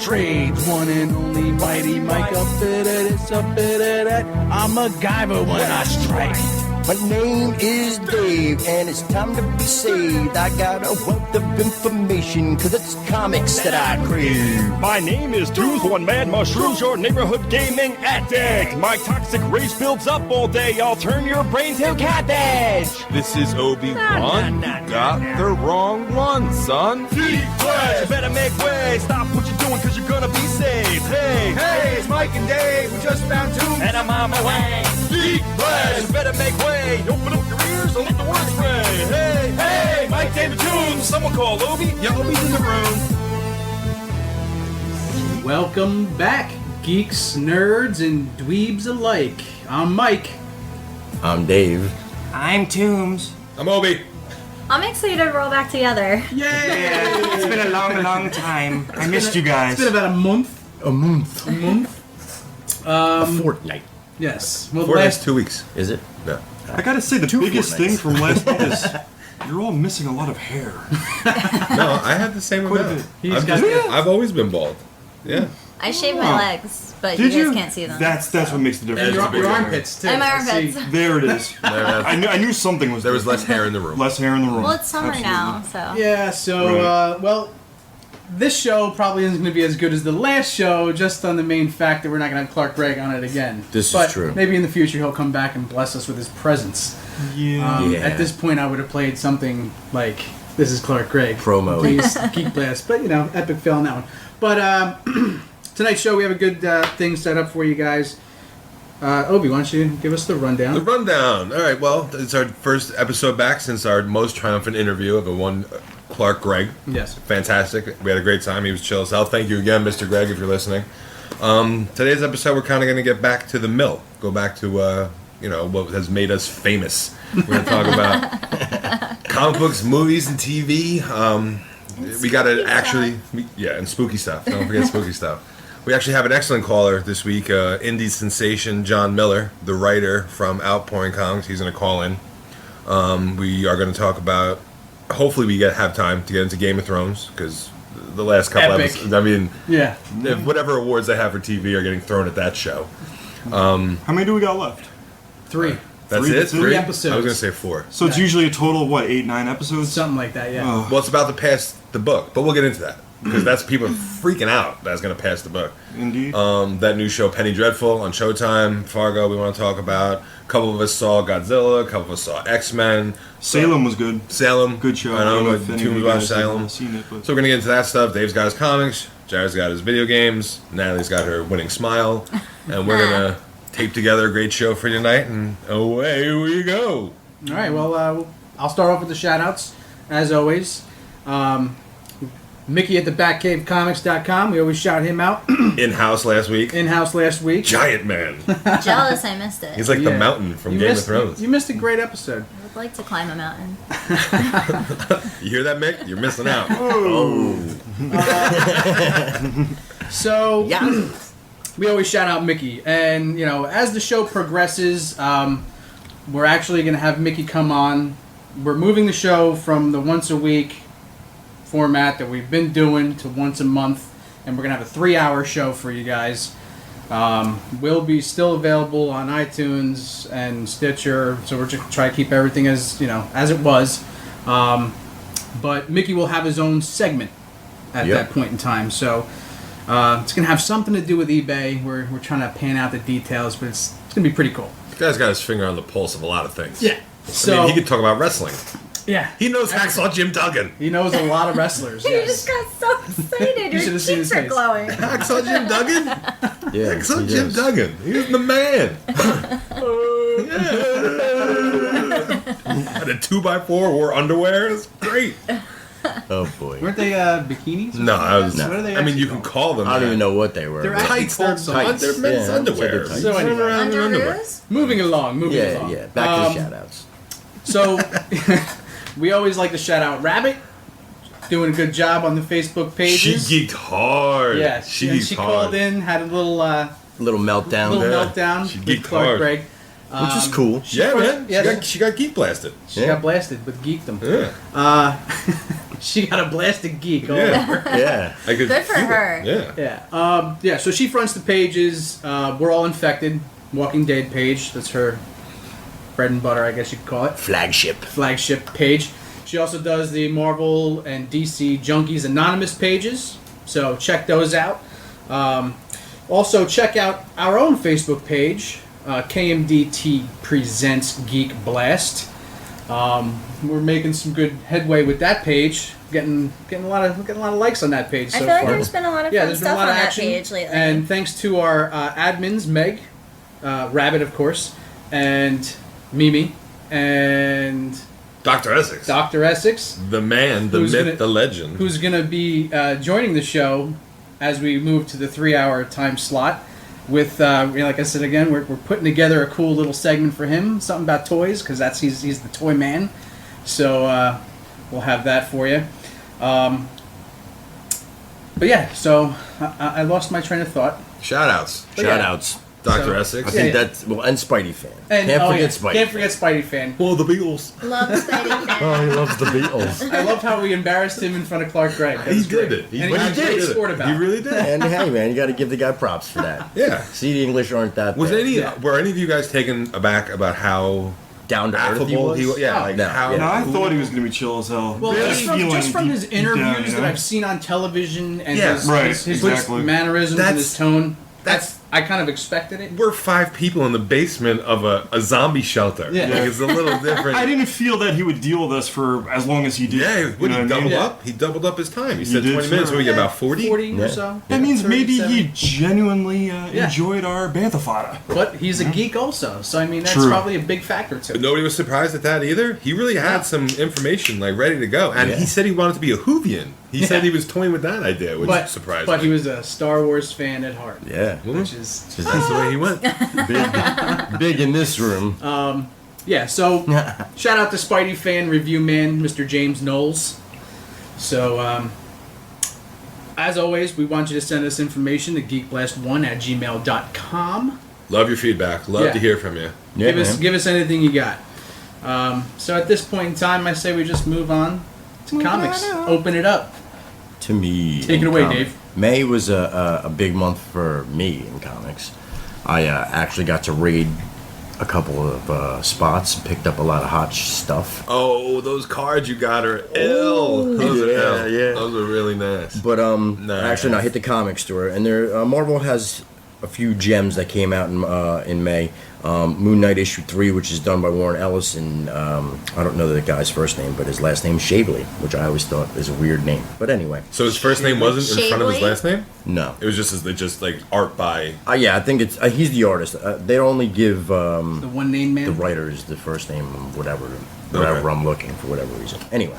trades. One and only Mighty Mike, a bit of this, a bit of that. I'm a guy, but when I strike. My name is Dave, and it's time to be saved. I got a wealth of information, cause it's comics that I crave. My name is Dooms, one mad mushrooms, your neighborhood gaming addict. My toxic rage builds up all day, I'll turn your brain to cabbage. This is Obi-Wan. You got the wrong one, son. Geekblast, you better make way, stop what you're doing, cause you're gonna be saved. Hey, it's Mike and Dave, we just found Dooms, and I'm on my way. Geekblast, you better make way. Open up your ears and let the words ring. Hey, Mike, David, Tunes. Someone call Obi. Yeah, Obi's in the room. Welcome back, geeks, nerds, and dweebs alike. I'm Mike. I'm Dave. I'm Toombs. I'm Obi. I'm excited to roll back together. Yay! It's been a long time. I missed you guys. It's been about a month. A month. A fortnight. Yes. Well, For the last 2 weeks. Is it? No. I gotta say, the biggest thing from last week is you're all missing a lot of hair. No, I have the same amount. I've always been bald. Yeah. I shaved my legs, but Did you you? guys can't see them. That's what makes the difference. your armpits, too. And my I see. armpits. There it is. I knew something was There was less hair in the room. less hair in the room. Well, it's summer Absolutely. now, so. Yeah, so, well, this show probably isn't going to be as good as the last show, just on the main fact that we're not going to have Clark Gregg on it again. This but is true. Maybe in the future he'll come back and bless us with his presence. Yeah. At this point, I would have played something like "This is Clark Gregg" Promo. please, Geekblast, but epic fail on that one. But tonight's show, we have a good thing set up for you guys. Obi, why don't you give us the rundown? The rundown. All right. Well, it's our first episode back since our most triumphant interview of a one Clark Gregg. Yes. Fantastic. We had a great time. He was chill as hell. Thank you again, Mr. Gregg, if you're listening. Today's episode, we're kind of going to get back to the mill. Go back to what has made us famous. We're going to talk about comic books, movies, and TV. We got to actually, and spooky stuff. Don't forget spooky stuff. We actually have an excellent caller this week, indie sensation John Miller, the writer from Outpouring Comics. He's going to call in. We are going to talk about, hopefully we have time to get into Game of Thrones, because the last couple Epic. episodes, I mean, Yeah. whatever awards they have for TV are getting thrown at that show. How many do we got left? 3. That's Three- it? three episodes. I was going to say 4. So it's usually a total of, 8, 9 episodes? Something like that, yeah. Oh. Well, it's about to pass the book, but we'll get into that. Because that's people freaking out that's going to pass the book. Indeed. That new show, Penny Dreadful, on Showtime, Fargo, we want to talk about. A couple of us saw Godzilla, a couple of us saw X-Men. Salem was good. Salem. Good show. I know, if any of Toons you watched guys Salem. have seen it, but So we're going to get into that stuff. Dave's got his comics, Jared's got his video games, Natalie's got her winning smile, and we're going to tape together a great show for you tonight, and away we go. All right, well, I'll start off with the shout-outs, as always. Mickey at the BatcaveComics.com. We always shout him out. In-house last week. In-house last week. Giant man. Jealous I missed it. He's like the Yeah. mountain from You Game of missed- Thrones. You missed a great episode. I would like to climb a mountain. You hear that, Mick? You're missing out. So, we always shout out Mickey. And, as the show progresses, we're actually going to have Mickey come on. We're moving the show from the once-a-week format that we've been doing to once a month. And we're going to have a 3-hour show for you guys. Will be still available on iTunes and Stitcher. So we're just trying to keep everything as it was. But Mickey will have his own segment at that point in time. So it's going to have something to do with eBay. We're trying to pan out the details, but it's going to be pretty cool. This guy's got his finger on the pulse of a lot of things. Yeah. So I mean, he could talk about wrestling. yeah, He knows Hacksaw Jim Duggan. he knows a lot of wrestlers. You Yes. just got so excited. You should Your have seen his cheeks are face. glowing. Hacksaw Jim Duggan? Yeah. Hacksaw he Jim does. Duggan. He's the man. And a 2x4 wore underwear. It's great. Oh boy. Weren't they bikinis? No, I was. What are they I mean, actually you can called? call them. I don't that. even know what they were. They're but- actually Tights. They're, called they're men's Yeah, underwear. tights. So anyway. Run around in underwear. Underoos? Moving along. yeah. Back to the shoutouts. So, we always like to shout out Rabbit, doing a good job on the Facebook She pages. geeked hard. Yeah, she and geeked she hard. called in, had a little Little meltdown. meltdown She with geeked Clark hard. Gregg. Which is cool. Yeah, man. Yeah, She got geek blasted. She got blasted with geekdom. Yeah. She got a blasted geek all Yeah. over. Yeah. I could Good for feel it. her. Yeah. Yeah. So she fronts the pages. We're All Infected, Walking Dead page. That's her bread and butter, I guess you could call it. Flagship. Flagship page. She also does the Marvel and DC Junkies Anonymous pages. So check those out. Also check out our own Facebook page, KMDT Presents Geekblast. We're making some good headway with that page. Getting a lot of likes on that page so I feel like far. there's been a lot of Yeah, fun there's been a stuff lot on of that action. page lately. And thanks to our admins, Meg, Rabbit, of course, and Mimi, and Dr. Essex. Dr. Essex, The man, the Who's myth, gonna- the legend. who's going to be joining the show as we move to the 3-hour time slot. With, like I said again, we're putting together a cool little segment for him, something about toys, because he's the toy man. So we'll have that for you. But yeah, so I lost my train of thought. Shout-outs. But yeah. Shout-outs. Dr. So- Essex. I think Yeah. that's... Well, and Spidey fan. And, Can't forget yeah, Spidey. Can't forget Spidey fan. Well, the Beatles. Love Spidey fan. Oh, he loves the Beatles. I love how we embarrassed him in front of Clark Gregg. That He was did great. it. And But he was did a great it. sport about He it. really did. And hey, man, you got to give the guy props for that. Yeah. See, the English aren't that Was bad. were any of you guys taken aback about how Down to earth affable he was? Yeah, Oh, like no, how. yeah. No, I thought he was going to be chill as hell. Well, Really just feeling from his deep down, interviews you that know? I've seen on television and Yeah, his, right, his exactly. mannerisms and his tone, that's- I kind of expected it. We're 5 people in the basement of a zombie shelter. Yeah. Like, it's a little different. I didn't feel that he would deal with us for as long as he did. Yeah, You would know he what I double mean? Yeah. up? He doubled up his time. He He said did 20 minutes. too. What, you get about 40? 40 Yeah. or so. That means 30, maybe 70. he genuinely Yeah. enjoyed our bantha fodder. But he's a geek also, so I mean that's True. probably a big factor too. But nobody was surprised at that either. He really had some information like ready to go, and Yeah. he said he wanted to be a Whovian. He said he was toying with that idea, which But surprised but me. he was a Star Wars fan at heart, Yeah. which is That's the way he went. Big in this room. yeah. So shout out to Spidey fan review man, Mr. James Knowles. So as always, we want you to send us information to geekblast1@gmail.com. Love your feedback. Love Yeah. to hear from you. Yeah, Give us anything you got. So at this point in time, I say we just move on to comics. Open it up. To me. Take it in away, comic- Dave. May was a big month for me in comics. I actually got to raid a couple of spots, picked up a lot of hot stuff. Oh, those cards you got are ill. Those are yeah, ill. yeah. Those are really nice. But Nice. actually, no, I hit the comic store, and there Marvel has a few gems that came out in May. Moon Knight issue 3, which is done by Warren Ellis, and I don't know the guy's first name, but his last name is Shavely, which I always thought is a weird name. But anyway, So his first name wasn't in front of his Shabley? last name? no. It was just like art by. Yeah, I think it's he's the artist. They only give The one name man. the writers the first name, whatever Okay. I'm looking for, whatever reason. Anyway,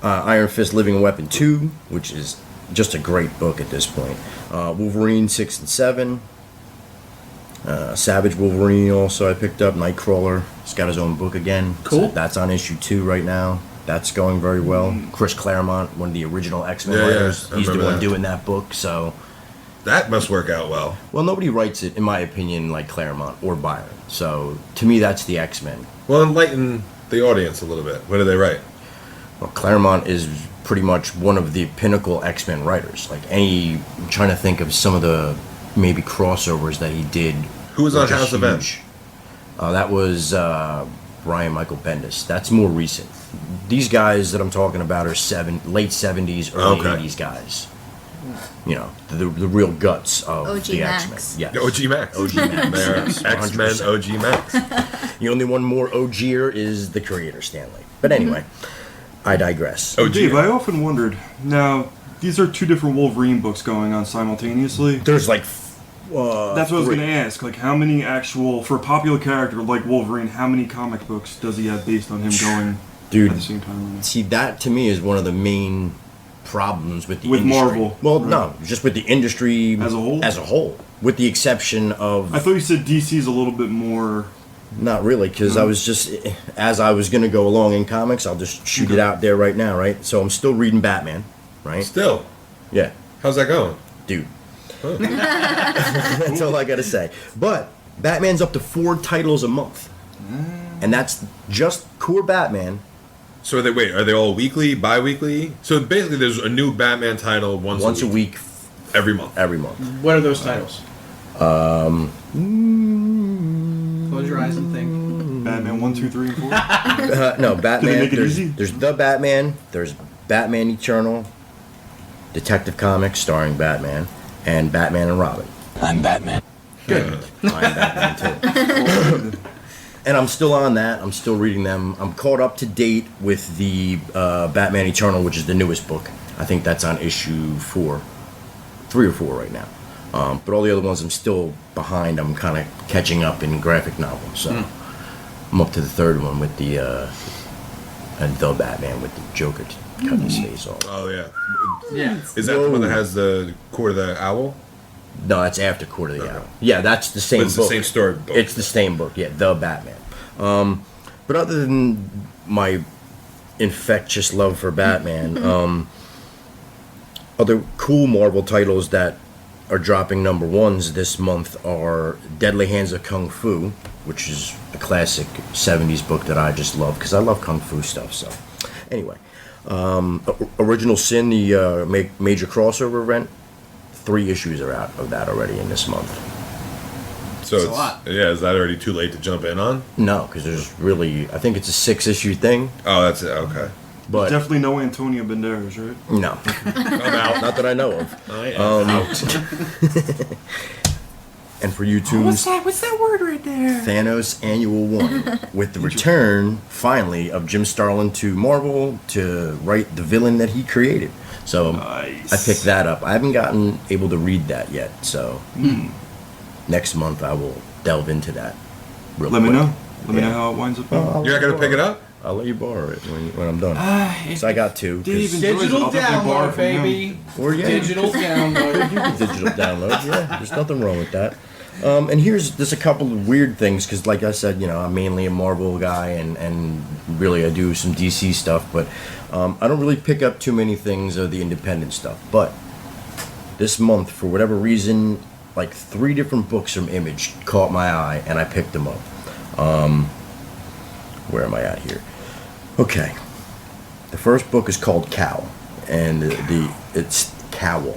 Iron Fist Living Weapon 2, which is just a great book at this point. Wolverine 6 and 7. Savage Wolverine also I picked up. Nightcrawler. He's got his own book again. Cool. So that's on issue 2 right now. That's going very well. Chris Claremont, one of the original X-Men Yeah, yeah, writers, I he's the remember one that. doing that book. So, That must work out well. well, nobody writes it, in my opinion, like Claremont or Byron. So, to me, that's the X-Men. Well, enlighten the audience a little bit. What do they write? Well, Claremont is pretty much one of the pinnacle X-Men writers. Like I'm trying to think of some of the maybe crossovers that he did. Who was on which are House of M? huge. That was Brian Michael Bendis. That's more recent. These guys that I'm talking about are late 70s, early Okay. 80s guys. You know, the real guts of OG the Max. X-Men. Yes. OG Max. OG Max. They're Yes, X-Men 100%. OG Max. The only one more OGer is the creator, Stanley. But anyway, I digress. OG. Dave, I often wondered. Now, these are two different Wolverine books going on simultaneously. There's like That's what I was 3. going to ask. Like, how many actual, for a popular character like Wolverine, how many comic books does he have based on him going Dude, at the same time? see, that to me is one of the main problems with the With industry. Marvel, Well, right. no, just with the industry As a whole? As a whole, with the exception of I thought you said DC's a little bit more. not really, because I was just as I was going to go along in comics, I'll just shoot it out there right now, right? So I'm still reading Batman, right? Still. Yeah, How's that going? dude. That's all I got to say. But Batman's up to 4 titles a month, and that's just core Batman. So are they all weekly, bi-weekly? So basically there's a new Batman title once a week. Every month. Every month. What are those titles? Close your eyes and think. Batman 1, 2, 3, and 4. No, Batman. make it easy? There's the Batman. There's Batman Eternal, Detective Comics starring Batman, and Batman and Robin. I'm Batman. Good. I'm Batman too. And I'm still on that. I'm still reading them. I'm caught up to date with the Batman Eternal, which is the newest book. I think that's on issue 3 or 4 right now. But all the other ones I'm still behind. I'm kind of catching up in graphic novels. So I'm up to the 3rd one with the Batman with the Joker cutting his face off. Oh, yeah. Yeah. Is that the one that has the Court of the Owl? No, that's after Court of the Owl. Yeah, that's the same But it's book. the same story book. It's the same book, yeah, The Batman. But other than my infectious love for Batman, other cool Marvel titles that are dropping number 1s this month are Deadly Hands of Kung Fu, which is a classic 70s book that I just love because I love Kung Fu stuff. So, anyway, Original Sin, the major crossover event, 3 issues are out of that already in this month. So That's a lot. Yeah, is that already too late to jump in on? No, because there's really, I think it's a 6-issue thing. Oh, that's it. Okay. But Definitely no Antonio Banderas, right? no, I'm out. not that I know of. I am out. And for you tunes, What's that word right there? Thanos Annual 1, with the return, finally, of Jim Starlin to Marvel to write the villain that he created. So Nice. I picked that up. I haven't gotten able to read that yet, so next month I will delve into that real Let me quick. know. Let me Yeah. know how it winds up. I'll You're not going to pick it up? I'll let you borrow it when I'm done. So I got 2. 'cause- Dave and- Digital I'll definitely borrow download, from him. baby. Or yeah, Digital download. digital download. Yeah, there's nothing wrong with that. And there's a couple of weird things because, like I said, I'm mainly a Marvel guy, and really I do some DC stuff, but I don't really pick up too many things of the independent stuff. But this month, for whatever reason, like 3 different books from Image caught my eye, and I picked them up. Where am I at here? Okay. The first book is called Cow, and it's Cowl.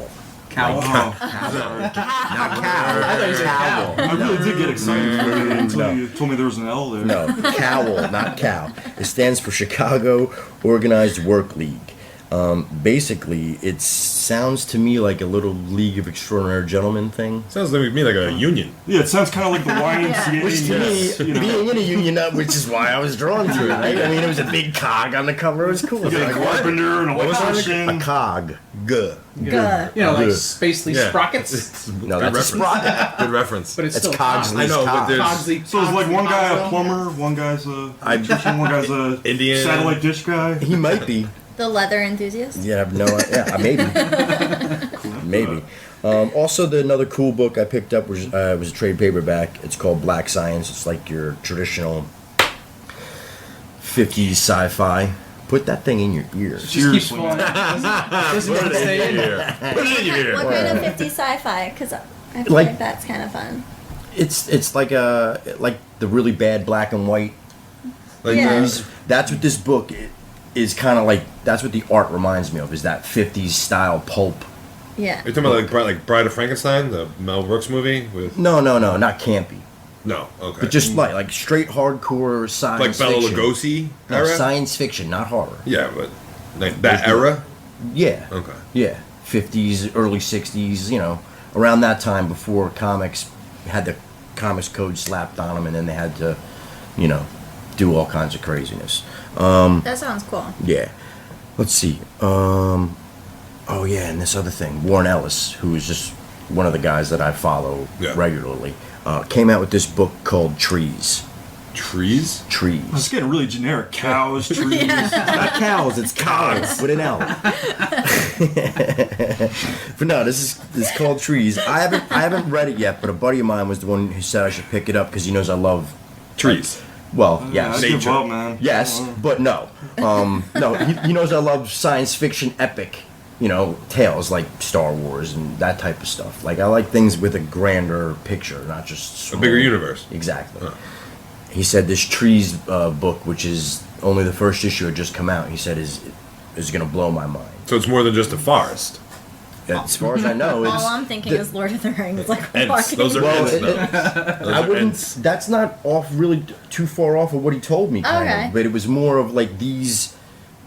Cowl. Oh, Not cow. I thought you said cow. I really did get excited for it until No. you told me there was an L there. No, COWL, not cow. It stands for Chicago Organized Work League. Basically, it sounds to me like a little League of Extraordinary Gentlemen thing. Sounds to me like a union. Yeah, it sounds kind of like the YMCA. Which to yes, me, you know. being in a union, which is why I was drawn to it. Right? I mean, it was a big cog on the cover. It was cool. You got a carpenter, an A electrician. cog. Guh. Good. Like Good. spacely Yeah. sprockets. No, that's a sprocket. Good reference. But it's It's still cogs. I know, but there's Cogsley. So it's like one guy a Cogsley. plumber, one guy's a electrician, one guy's a Indian. satellite dish guy. He might be. The leather enthusiast. Yeah, I have no idea. Maybe. Maybe. Also, another cool book I picked up was a trade paperback. It's called Black Science. It's like your traditional 50s sci-fi. Put that thing in your ear. Just keeps Seriously. falling out. Doesn't even stay in there. Put it in your ear. What kind of 50 sci-fi? Because I feel Like- like that's kind of fun. It's like the really bad black and white. Like Yeah. those- That's what this book is kind of like. That's what the art reminds me of. Is that 50s style pulp? Yeah. You're talking about like Bride of Frankenstein, the Mel Brooks movie with No, not campy. no, okay, But just like straight hardcore science like Bela fiction. Lugosi No, era. science fiction, not horror. Yeah, but like that era. Yeah. Okay. Yeah. 50s, early 60s, around that time before comics had the comics code slapped on them and then they had to, do all kinds of craziness. That sounds cool. Yeah. Let's see. Oh, yeah, and this other thing. Warren Ellis, who is just one of the guys that I follow Yeah. regularly, came out with this book called Trees. Trees. Trees. It's getting really generic. Cows, trees. Not cows, it's cogs with an L. But no, this is called Trees. I haven't read it yet, but a buddy of mine was the one who said I should pick it up because he knows I love Trees. Well, I yes, give Nature. up, man. yes, but no, no. He knows I love science fiction epic, tales like Star Wars and that type of stuff. Like I like things with a grander picture, not just A bigger universe. Exactly. Huh. he said this Trees book, which is only the first issue had just come out, he said is going to blow my mind. So it's more than just a forest. As far as I know, it's... All I'm thinking is Lord of the Rings. Like, Ents. Those are Well, ents, though. Those I are wouldn't. ents. That's not off really too far off of what he told me, kind Okay. of. But it was more of like these.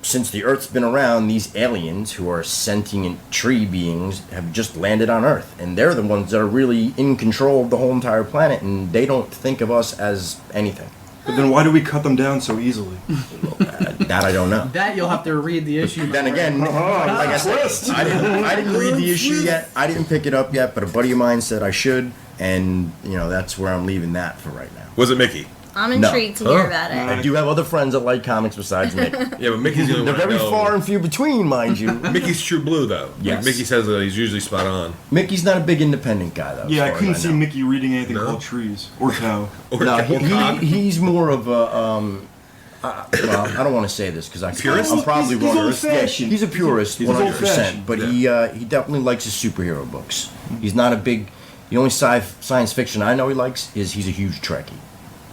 Since the Earth's been around, these aliens who are sentient tree beings have just landed on Earth, and they're the ones that are really in control of the whole entire planet, and they don't think of us as anything. But then why do we cut them down so easily? That I don't know. That you'll have to read the issue. Then again, like I said, I didn't read the issue yet. I didn't pick it up yet, but a buddy of mine said I should, and that's where I'm leaving that for right now. Was it Mickey? I'm intrigued to hear about it. I do have other friends that like comics besides Nick. Yeah, but Mickey's the only They're one I very know. far and few between, mind you. Mickey's true blue, though. Yes. Mickey says that he's usually spot on. Mickey's not a big independent guy, though. Yeah, as I far couldn't as see know. Mickey reading anything No? called Trees or Cow. Or No, Cog. he's more of a. Well, I don't want to say this because Purist? I'm probably He's wrong. old-fashioned. He's a purist, He's 100%. old-fashioned. But he definitely likes his superhero books. He's not a big. The only science fiction I know he likes is he's a huge Trekkie.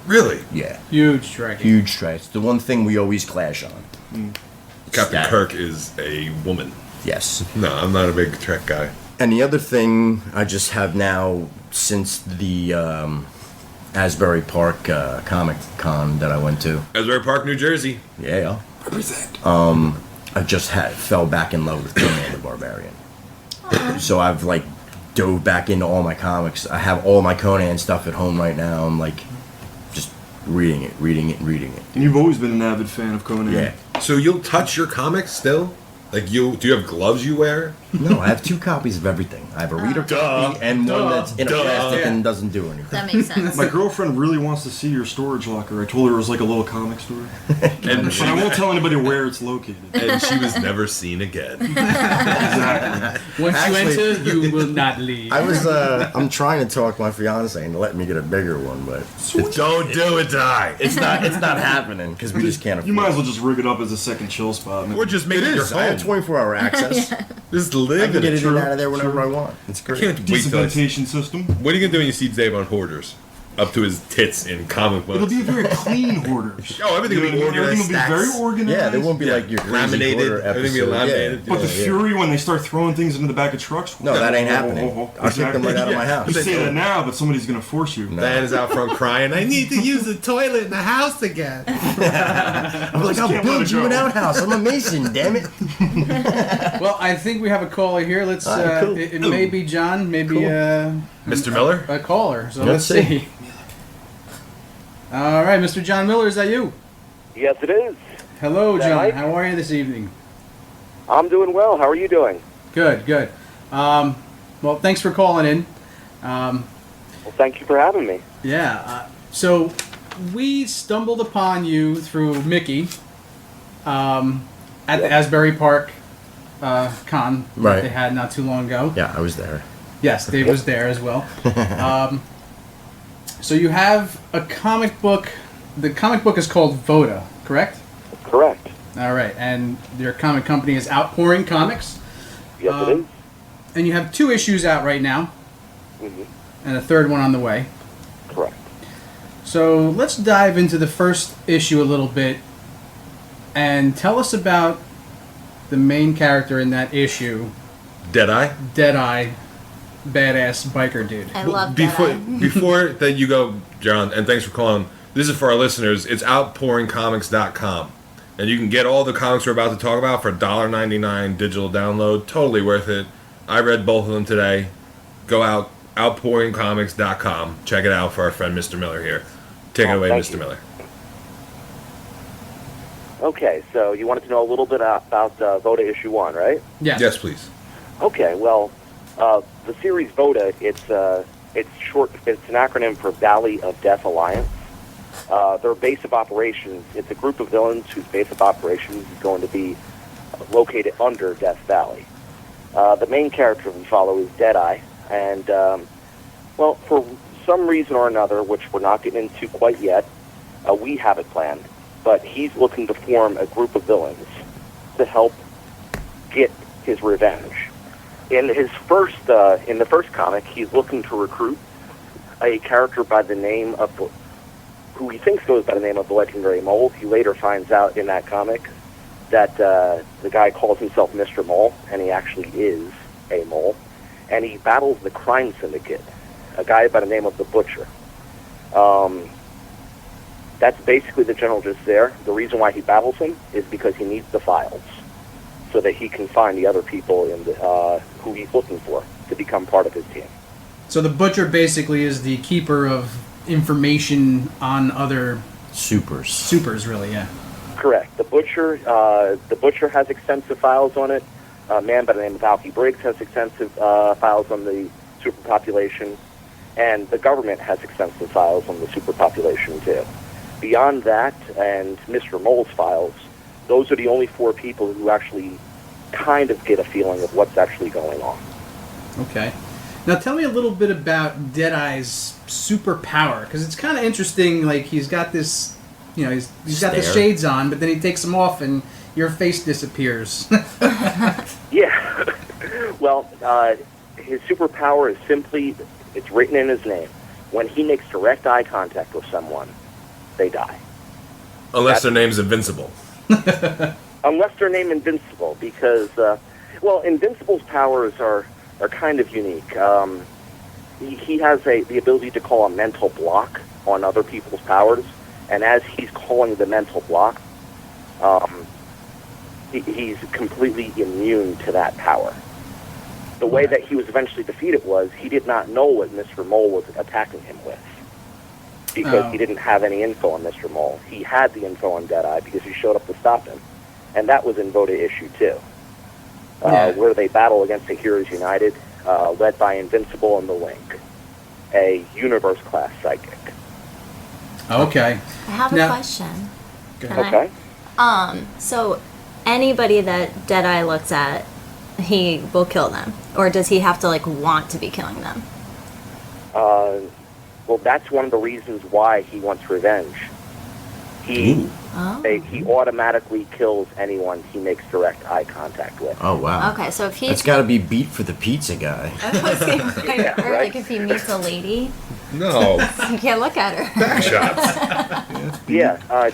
Really? Yeah, Huge Trek. huge Trek. It's the one thing we always clash on. Captain Static. Kirk is a woman. Yes. No, I'm not a big Trek guy. And the other thing I just have now, since the Asbury Park Comic Con that I went to, Asbury Park, New Jersey. yeah, Represent. I just fell back in love with Conan the Barbarian. So I've like dove back into all my comics. I have all my Conan stuff at home right now. I'm like just reading it. And you've always been an avid fan of Conan. Yeah. So you'll touch your comics still? Like do you have gloves you wear? No, I have 2 copies of everything. I have a reader copy and one that's in a plastic and doesn't do anything. That makes sense. My girlfriend really wants to see your storage locker. I told her it was like a little comic store. And But I won't tell anybody where it's located. and she was never seen again. Exactly. Once Actually- you enter, you will not leave. I was I'm trying to talk my fiance into letting me get a bigger one, but Don't do it, Die. it's not happening because we just can't afford You might as it. well just rig it up as a second chill spot. Or just make it your I have home. 24-hour access. Just I live can in get it. it in and out of there whenever I want. It's I great. can't wait Decent till ventilation system. What are you gonna do when you see Dave on Hoarders? Up to his tits in comic books. It'll be a very clean hoarders. Oh, everything will be You know what I mean? organized, Everything will be stacks. very organized. Yeah, there won't be Yeah, like your crazy laminated, quarter everything will be episode. laminated. But the Yeah. fury when they start throwing things into the back of trucks. No, that ain't Oh, happening. oh, oh, I'll kick them right out of my You house. say that now, but somebody's gonna force you. Dan is out front crying. I need to use the toilet in the house again. I'm like, I'll can't let build it you an go. outhouse. I'm a mason, damn it. Well, I think we have a caller here. Let's. All right, cool. It may be John, maybe Mr. Miller? a caller. So Let's let's see. see. All right, Mr. John Miller, is that you? Yes, it is. Hello, Is that John. Mike? How are you this evening? I'm doing well. How are you doing? Good, good. Well, thanks for calling in. Well, thank you for having me. Yeah. So we stumbled upon you through Mickey at the Asbury Park con that Right. they had not too long ago. Yeah, I was there. Yes, Dave was there as well. So you have a comic book. The comic book is called VODA, correct? Correct. All right, and your comic company is Outpouring Comics, Yes, it is. and you have 2 issues out right now, Mhm. and a 3rd one on the way. Correct. So let's dive into the first issue a little bit, and tell us about the main character in that issue, Deadeye? Deadeye, badass biker dude. I love Before that. before that you go, John, and thanks for calling. This is for our listeners. It's outpouringcomics.com. And you can get all the comics we're about to talk about for $1.99 digital download. Totally worth it. I read both of them today. Go out, outpouringcomics.com. Check it out for our friend Mr. Miller here. Take it away, thank Mr. you. Miller. Okay, so you wanted to know a little bit about VODA issue 1, right? Yes. Yes, please. Okay, well, the series VODA, it's short. It's an acronym for Valley of Death Alliance. Their base of operations. It's a group of villains whose base of operations is going to be located under Death Valley. The main character we follow is Deadeye, and well, for some reason or another, which we're not getting into quite yet, we have it planned. But he's looking to form a group of villains to help get his revenge. In the first comic, he's looking to recruit a character by the name of who he thinks goes by the name of the legendary Mole. He later finds out in that comic that the guy calls himself Mr. Mole, and he actually is a mole. And he battles the crime syndicate, a guy by the name of the Butcher. That's basically the general gist there. The reason why he battles him is because he needs the files so that he can find the other people in who he's looking for to become part of his team. So the Butcher basically is the keeper of information on other supers, really, yeah. Correct. The Butcher has extensive files on it. A man by the name of Alfie Briggs has extensive files on the superpopulation, and the government has extensive files on the superpopulation too. Beyond that, and Mr. Mole's files, those are the only 4 people who actually kind of get a feeling of what's actually going on. Okay. Now tell me a little bit about Deadeye's superpower, because it's kind of interesting. Like, he's got this, he's got the shades on, but then he takes them off and your face disappears. Yeah. Well, his superpower is simply, it's written in his name. When he makes direct eye contact with someone, they die. Unless their name's Invincible. Unless their name Invincible, because, Invincible's powers are kind of unique. He has the ability to call a mental block on other people's powers, and as he's calling the mental block, he's completely immune to that power. The way that he was eventually defeated was he did not know what Mr. Mole was attacking him with, because he didn't have any info on Mr. Mole. He had the info on Deadeye because he showed up to stop him, and that was in VODA issue 2, where they battle against the Heroes United, led by Invincible and the Link, a universe-class psychic. Okay. I have a question. Okay. So anybody that Deadeye looks at, he will kill them, or does he have to want to be killing them? Well, that's one of the reasons why he wants revenge. He automatically kills anyone he makes direct eye contact with. Oh, wow. Okay, so if he's... That's got to be beat for the pizza guy. Or if he meets a lady... No. You can't look at her. Back shots.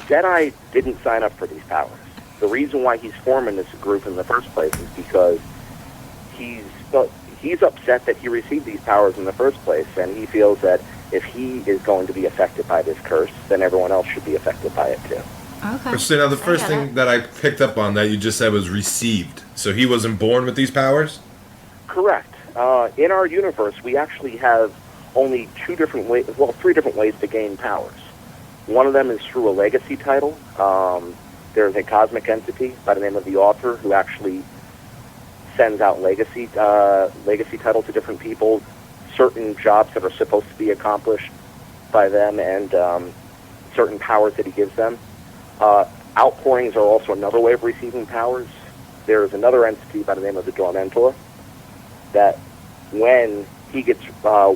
Deadeye didn't sign up for these powers. The reason why he's forming this group in the first place is because he's upset that he received these powers in the first place, and he feels that if he is going to be affected by this curse, then everyone else should be affected by it too. Okay. So now the first thing that I picked up on that you just said was received. So he wasn't born with these powers? Correct. In our universe, we actually have only 3 different ways to gain powers. One of them is through a legacy title. There's a cosmic entity by the name of the Author who actually sends out legacy title to different people, certain jobs that are supposed to be accomplished by them, and certain powers that he gives them. Outpourings are also another way of receiving powers. There's another entity by the name of the Dormentor that when he gets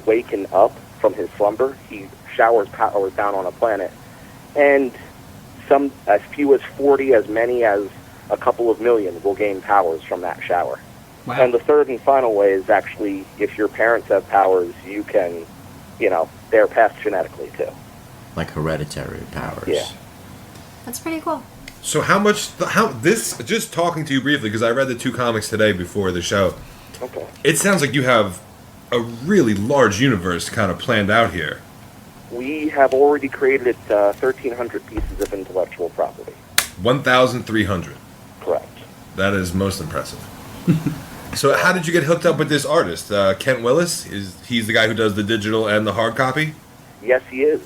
waken up from his slumber, he showers powers down on a planet, and some as few as 40, as many as a couple of million will gain powers from that shower. Wow. And the third and final way is actually, if your parents have powers, you can, they're passed genetically too. Like hereditary powers. Yeah. That's pretty cool. So just talking to you briefly, because I read the 2 comics today before the show. Okay. It sounds like you have a really large universe kind of planned out here. We have already created 1,300 pieces of intellectual property. 1,300. Correct. That is most impressive. So how did you get hooked up with this artist? Kent Willis? He's the guy who does the digital and the hard copy? Yes, he is.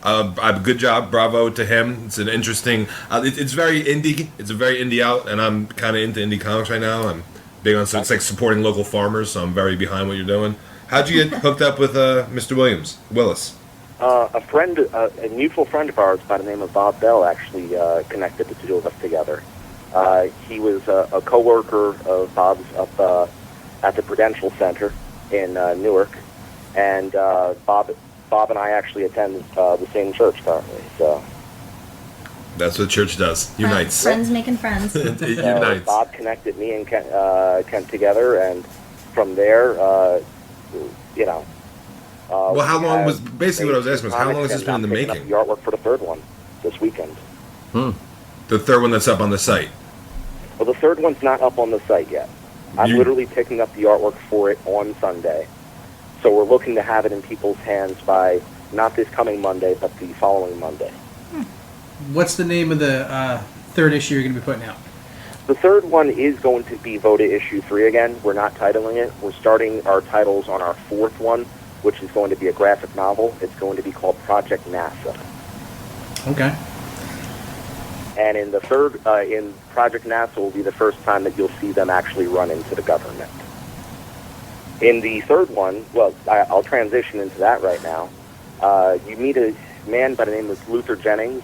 Good job. Bravo to him. It's an interesting... it's very indie. It's a very indie out, and I'm kind of into indie comics right now. I'm big on... So it's like supporting local farmers, so I'm very behind what you're doing. How'd you get hooked up with Mr. Willis? A mutual friend of ours by the name of Bob Bell actually connected the 2 of us together. He was a co-worker of Bob's up at the Prudential Center in Newark, and Bob and I actually attend the same church currently. So that's what church does. Unites. Friends making friends. It unites. Bob connected me and Kent together, and from there, Well, how long was have basically what I was made asking was how long has this comics, been in the and I'm picking making? up the artwork for the third one this weekend. The third one that's up on the site. Well, the third one's not up on the site yet. I'm You- literally picking up the artwork for it on Sunday. So we're looking to have it in people's hands by not this coming Monday, but the following Monday. What's the name of the third issue you're going to be putting out? The third one is going to be VODA issue 3 again. We're not titling it. We're starting our titles on our fourth one, which is going to be a graphic novel. It's going to be called Project NASA. Okay. And in the third, in Project NASA will be the first time that you'll see them actually run into the government. In the third one, well, I'll transition into that right now. You meet a man by the name of Luther Jennings,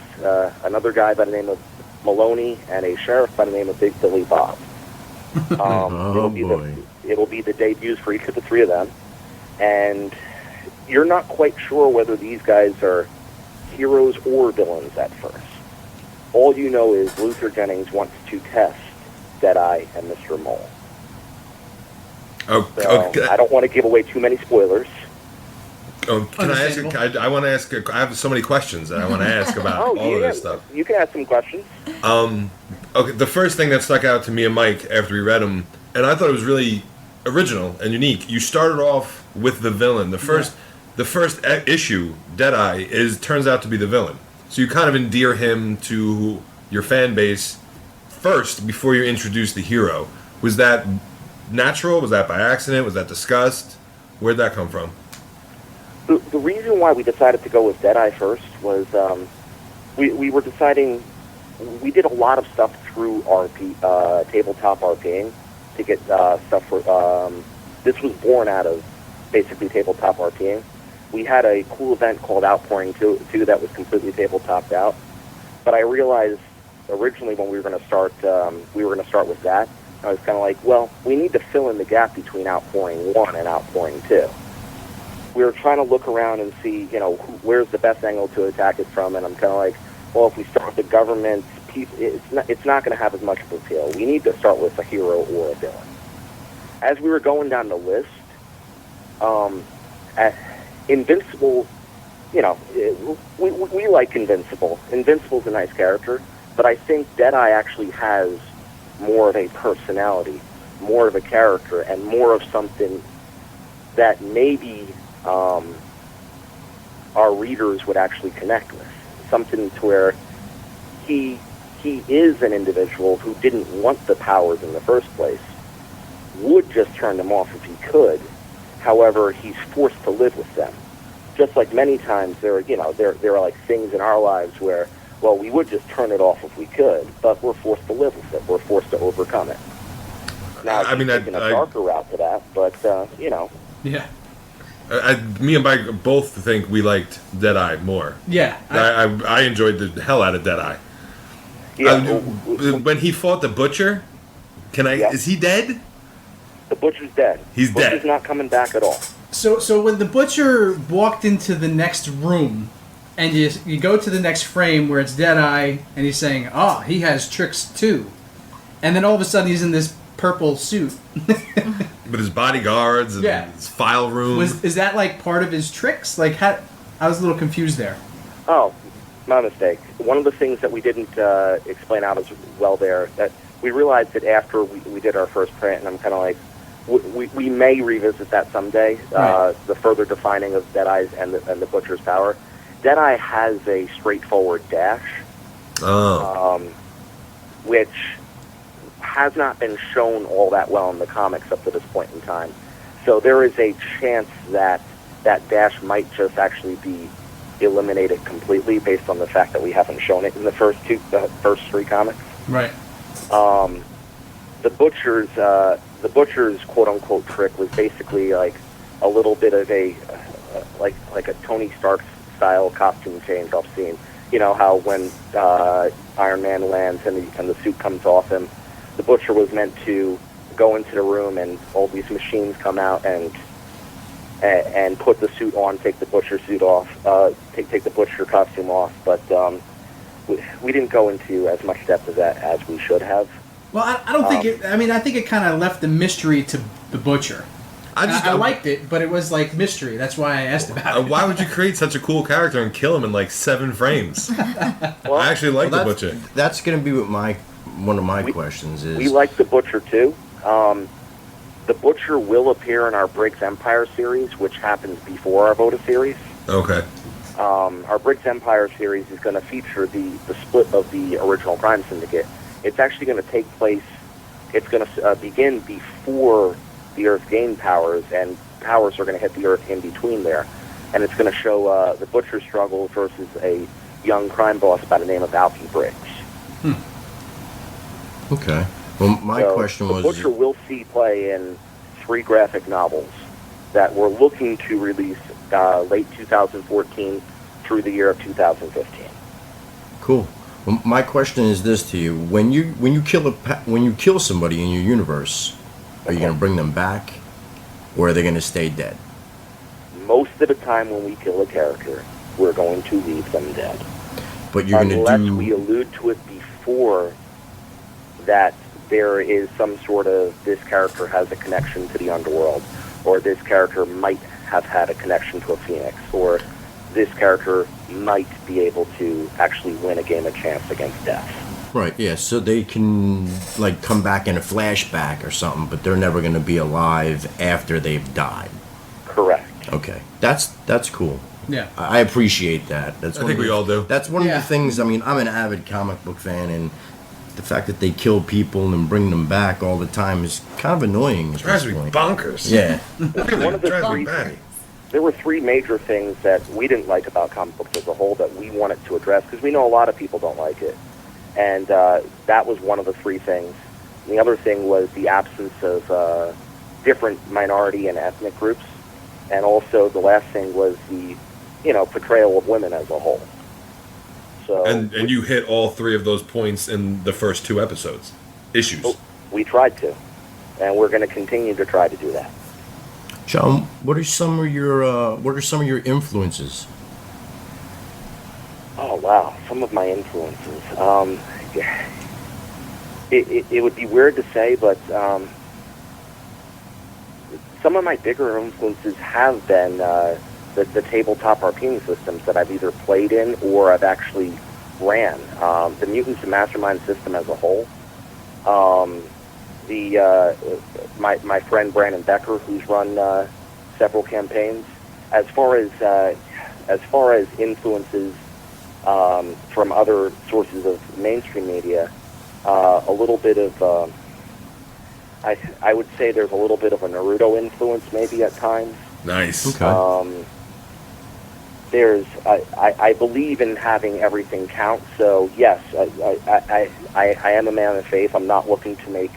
another guy by the name of Maloney, and a sheriff by the name of Big Billy Bob. It'll be the debuts for each of the three of them, and you're not quite sure whether these guys are heroes or villains at first. All you know is Luther Jennings wants to test Deadeye and Mr. Mole. Oh, So okay. I don't want to give away too many spoilers. Oh, can I ask? Understandable. I want to ask. I have so many questions that I want to ask about Oh, all of yeah, this stuff. you can ask some questions. Okay, the first thing that stuck out to me and Mike after we read them, and I thought it was really original and unique. You started off with the villain. The first issue, Deadeye, turns out to be the villain. So you kind of endear him to your fan base first before you introduce the hero. Was that natural? Was that by accident? Was that discussed? Where'd that come from? The reason why we decided to go with Deadeye first was we were deciding. We did a lot of stuff through tabletop RPing to get stuff for. This was born out of basically tabletop RPing. We had a cool event called Outpouring 2 that was completely tabletopped out. But I realized originally when we were going to start with that. I was kind of like, well, we need to fill in the gap between Outpouring 1 and Outpouring 2. We were trying to look around and see, where's the best angle to attack it from, and I'm kind of like, well, if we start with the government piece, it's not going to have as much of appeal. We need to start with a hero or a villain. As we were going down the list, Invincible, we like Invincible. Invincible's a nice character, but I think Deadeye actually has more of a personality, more of a character, and more of something that maybe our readers would actually connect with. Something to where he is an individual who didn't want the powers in the first place, would just turn them off if he could. However, he's forced to live with them. Just like many times there are like things in our lives where, well, we would just turn it off if we could, but we're forced to live with it. We're forced to overcome it. Now, taking a darker route to that, but Yeah. Me and Mike both think we liked Deadeye more. Yeah. I enjoyed the hell out of Deadeye. Yeah. When he fought the Butcher, Yeah. is he dead? The Butcher's dead. He's dead. Butcher's not coming back at all. So when the Butcher walked into the next room, and you go to the next frame where it's Deadeye, and he's saying, he has tricks too. And then all of a sudden he's in this purple suit. With his bodyguards and Yeah. his file room. Is that like part of his tricks? Like, I was a little confused there. Oh, my mistake. One of the things that we didn't explain out as well there, that we realized that after we did our first print, and I'm kind of like, we may revisit that someday, Right. the further defining of Deadeye's and the Butcher's power. Deadeye has a straightforward dash, which has not been shown all that well in the comics up to this point in time. So there is a chance that that dash might just actually be eliminated completely based on the fact that we haven't shown it in the first three comics. Right. The Butcher's quote unquote trick was basically like a little bit of a like a Tony Stark style costume change off scene. You know how when Iron Man lands and the suit comes off him, the Butcher was meant to go into the room and all these machines come out and put the suit on, take the Butcher suit off, take the Butcher costume off. But we didn't go into as much depth of that as we should have. Well, I don't think it. I mean, I think it kind of left the mystery to the Butcher. I liked it, but it was like mystery. That's why I asked about it. Why would you create such a cool character and kill him in like 7 frames? Well, I actually like the Butcher. That's going to be what one of my questions is. We like the Butcher too. The Butcher will appear in our Briggs Empire series, which happens before our VODA series. Okay. Our Briggs Empire series is going to feature the split of the original crime syndicate. It's actually going to take place, it's going to begin before the Earth gained powers, and powers are going to hit the Earth in between there. And it's going to show the Butcher struggle versus a young crime boss by the name of Alfie Briggs. Okay. Well, my question was... The Butcher will see play in 3 graphic novels that we're looking to release late 2014 through the year of 2015. Cool. Well, my question is this to you: when you kill somebody in your universe, are you going to bring them back, or are they going to stay dead? Most of the time, when we kill a character, we're going to leave them dead. But you're going to unless we allude to it before that there is some sort of this character has a connection to the underworld, or this character might have had a connection to a phoenix, or this character might be able to actually win a game of chance against death. Right, yeah, so they can like come back in a flashback or something, but they're never going to be alive after they've died. Correct. Okay, that's cool. Yeah. I appreciate that. I think we all do. That's one of the things, I mean, I'm an avid comic book fan, and the fact that they kill people and bring them back all the time is kind of annoying at Drives this me point. bonkers. Yeah. One of the Drives me three batty. there were 3 major things that we didn't like about comic books as a whole that we wanted to address, because we know a lot of people don't like it. And that was one of the 3 things. And the other thing was the absence of different minority and ethnic groups. And also the last thing was the, portrayal of women as a whole. So And you hit all 3 of those points in the first 2 episodes. Issues. we tried to. And we're going to continue to try to do that. John, what are some of your influences? Oh, wow. Some of my influences. It would be weird to say, but some of my bigger influences have been the tabletop RPG systems that I've either played in or I've actually ran. The Mutants and Mastermind system as a whole. My friend Brandon Becker, who's run several campaigns. As far as influences from other sources of mainstream media, a little bit of I would say there's a little bit of a Naruto influence maybe at times. Nice. Okay. I believe in having everything count. So yes, I am a man of faith. I'm not looking to make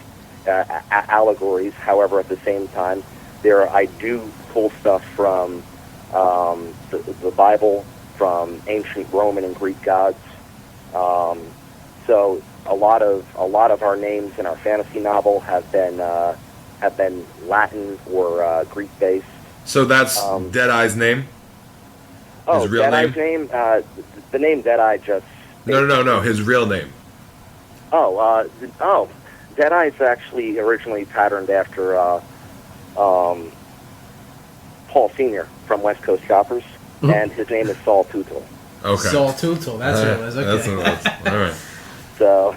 allegories. However, at the same time, I do pull stuff from the Bible, from ancient Roman and Greek gods. So a lot of our names in our fantasy novel have been Latin or Greek based. So that's Deadeye's name? Oh, his real Deadeye's name? The name Deadeye just... No, his real name. Deadeye's actually originally patterned after Paul Sr. from West Coast Choppers, and his name is Saul Tootle. Okay. Saul Tootle, that's what it was. Okay. That's what it was. All right. So...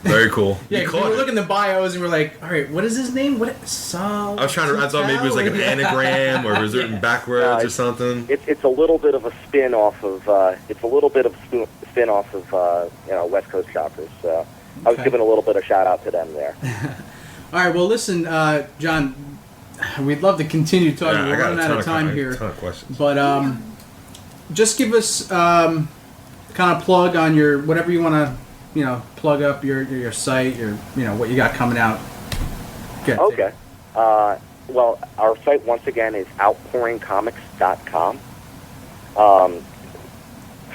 Very cool. Yeah, we were looking at the bios and we're like, all right, what is his name? Saul? I was trying to. I thought maybe it was like an anagram or it was written backwards or something. It's a little bit of a spin-off of West Coast Choppers. So I was giving a little bit of shout out to them there. All right, well, listen, John, we'd love to continue talking. We're running out of time here. A ton of questions. But just give us kind of plug on your whatever you want to. Plug up your site, what you got coming out. Okay. Well, our site, once again, is outpouringcomics.com.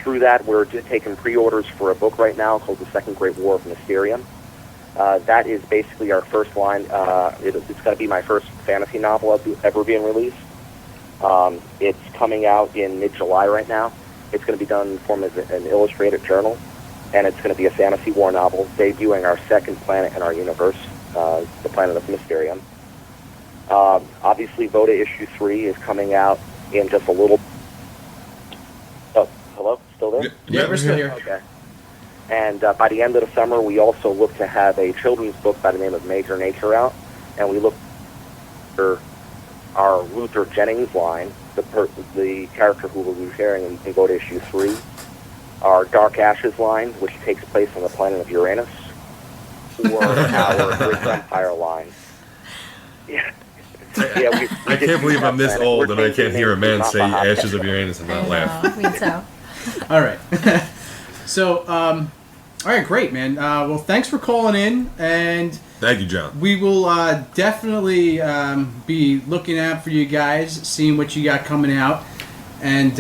Through that, we're just taking pre-orders for a book right now called The Second Great War of Mysterium. That is basically our first line. It's going to be my first fantasy novel ever being released. It's coming out in mid-July right now. It's going to be done in the form of an illustrated journal. And it's going to be a fantasy war novel debuting our second planet in our universe, the planet of Mysterium. Obviously, VODA issue 3 is coming out in just a little. Oh, hello, still there? Yeah, we're still here. Okay. And by the end of the summer, we also look to have a children's book by the name of Major Nature out, and we look for our Luther Jennings line, the character who will be appearing in VODA issue 3, our Dark Ashes line, which takes place on the planet of Uranus, or our Great Empire line. Yeah. I can't believe I'm this old and I can't hear a man say Ashes of Uranus and not laugh. Me too. All right. So, all right, great, man. Well, thanks for calling in, and Thank you, John. we will definitely be looking out for you guys, seeing what you got coming out, and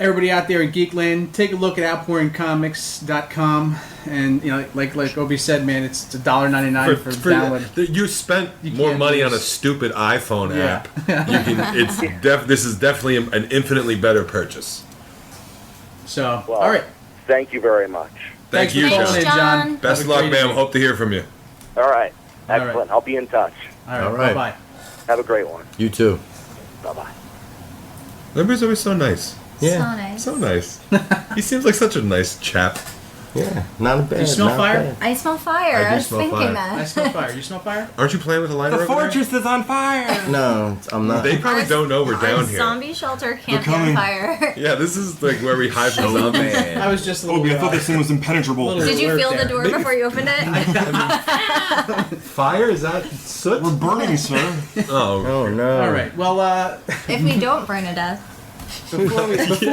everybody out there in Geekland, take a look at outpouringcomics.com, and like Obi said, man, it's $1.99 for download. You spent You more can't money on a lose. stupid iPhone Yeah. app. This is definitely an infinitely better purchase. So, Well, all right. Thank you very much. Thank you, for calling John. in, John. Best Have a luck, great man. evening. Hope to hear from you. All right. All right. Excellent. I'll be in touch. All right. All right. Bye-bye. Have a great one. You too. Bye-bye. Everybody's always so nice. Yeah. So So nice. nice. He seems like such a nice chap. Yeah. Not a bad. You smell not fire? bad. I smell fire. I do I was smell thinking fire. I that. smell fire. You smell fire? Aren't you playing with a lighter over there? is on fire! No, I'm not. They probably don't know we're Our down here. zombie shelter can't be coming. on fire. Yeah, this is like where we hide from Oh zombies. man. I was just a little. Obi, I thought this thing was impenetrable. Little- Did you alert feel there. the door before you opened it? Fire? Is that soot? We're burning, sir. Oh. Oh no. All right. Well, If we don't burn to death. before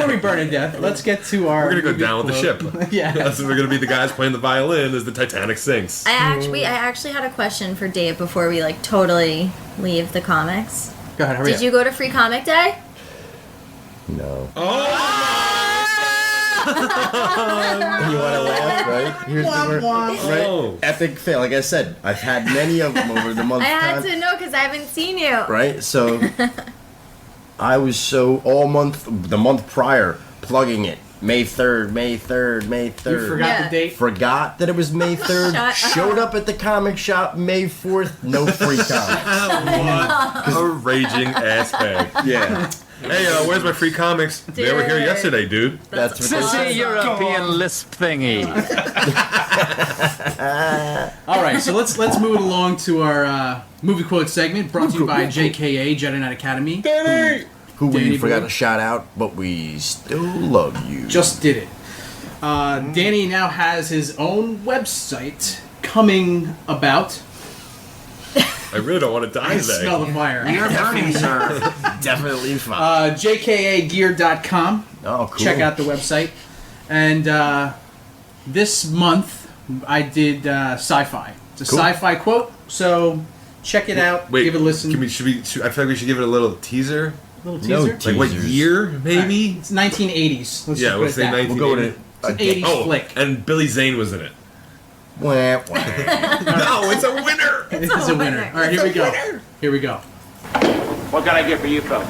we burn to death, let's get to our. We're gonna go movie down with the quote. ship. Yeah. That's we're gonna be the guys playing the violin as the Titanic sinks. I actually had a question for Dave before we totally leave the comics. Go ahead. Hurry Did up. you go to Free Comic Day? No. Oh! You want to laugh, right? Here's the right. Oh. Epic fail. Like I said, I've had many of them over the month. I had to know because I haven't seen you. Right? So I was the month prior, plugging it. May 3rd, May 3rd, May 3rd. You forgot Yeah. the date. Forgot that it was May 3rd. Shut up. Showed up at the comic shop May 4th. No free comics. What a raging ass bag. Yeah. Hey, where's my free comics? They were here Dude. yesterday, dude. That's what they awesome. said. European lisp thingy. All right. So let's move it along to our movie quote segment, brought to you by JKA Jedi Knight Academy. Who Danny we forgot boy. to shout out, but we still love you. Just did it. Danny now has his own website coming about. I really don't want to die I today. smell the fire. You're burning, sir. Definitely fine. JKAgear.com. Oh, cool. Check out the website. And this month I did sci-fi. It's a Cool. sci-fi quote, so check it out. Wait, give it a listen. I feel like we should give it a little teaser. little No teaser. Like what Teasers. year, maybe? It's 1980s. Let's Yeah, just we'll put say it that. 1980. We'll go with It's an it. 80s Oh, flick. and Billy Zane was in it. Wah, wah. No, it's a winner. It is a winner. All right, here we go. Here we go. What can I get for you fellas?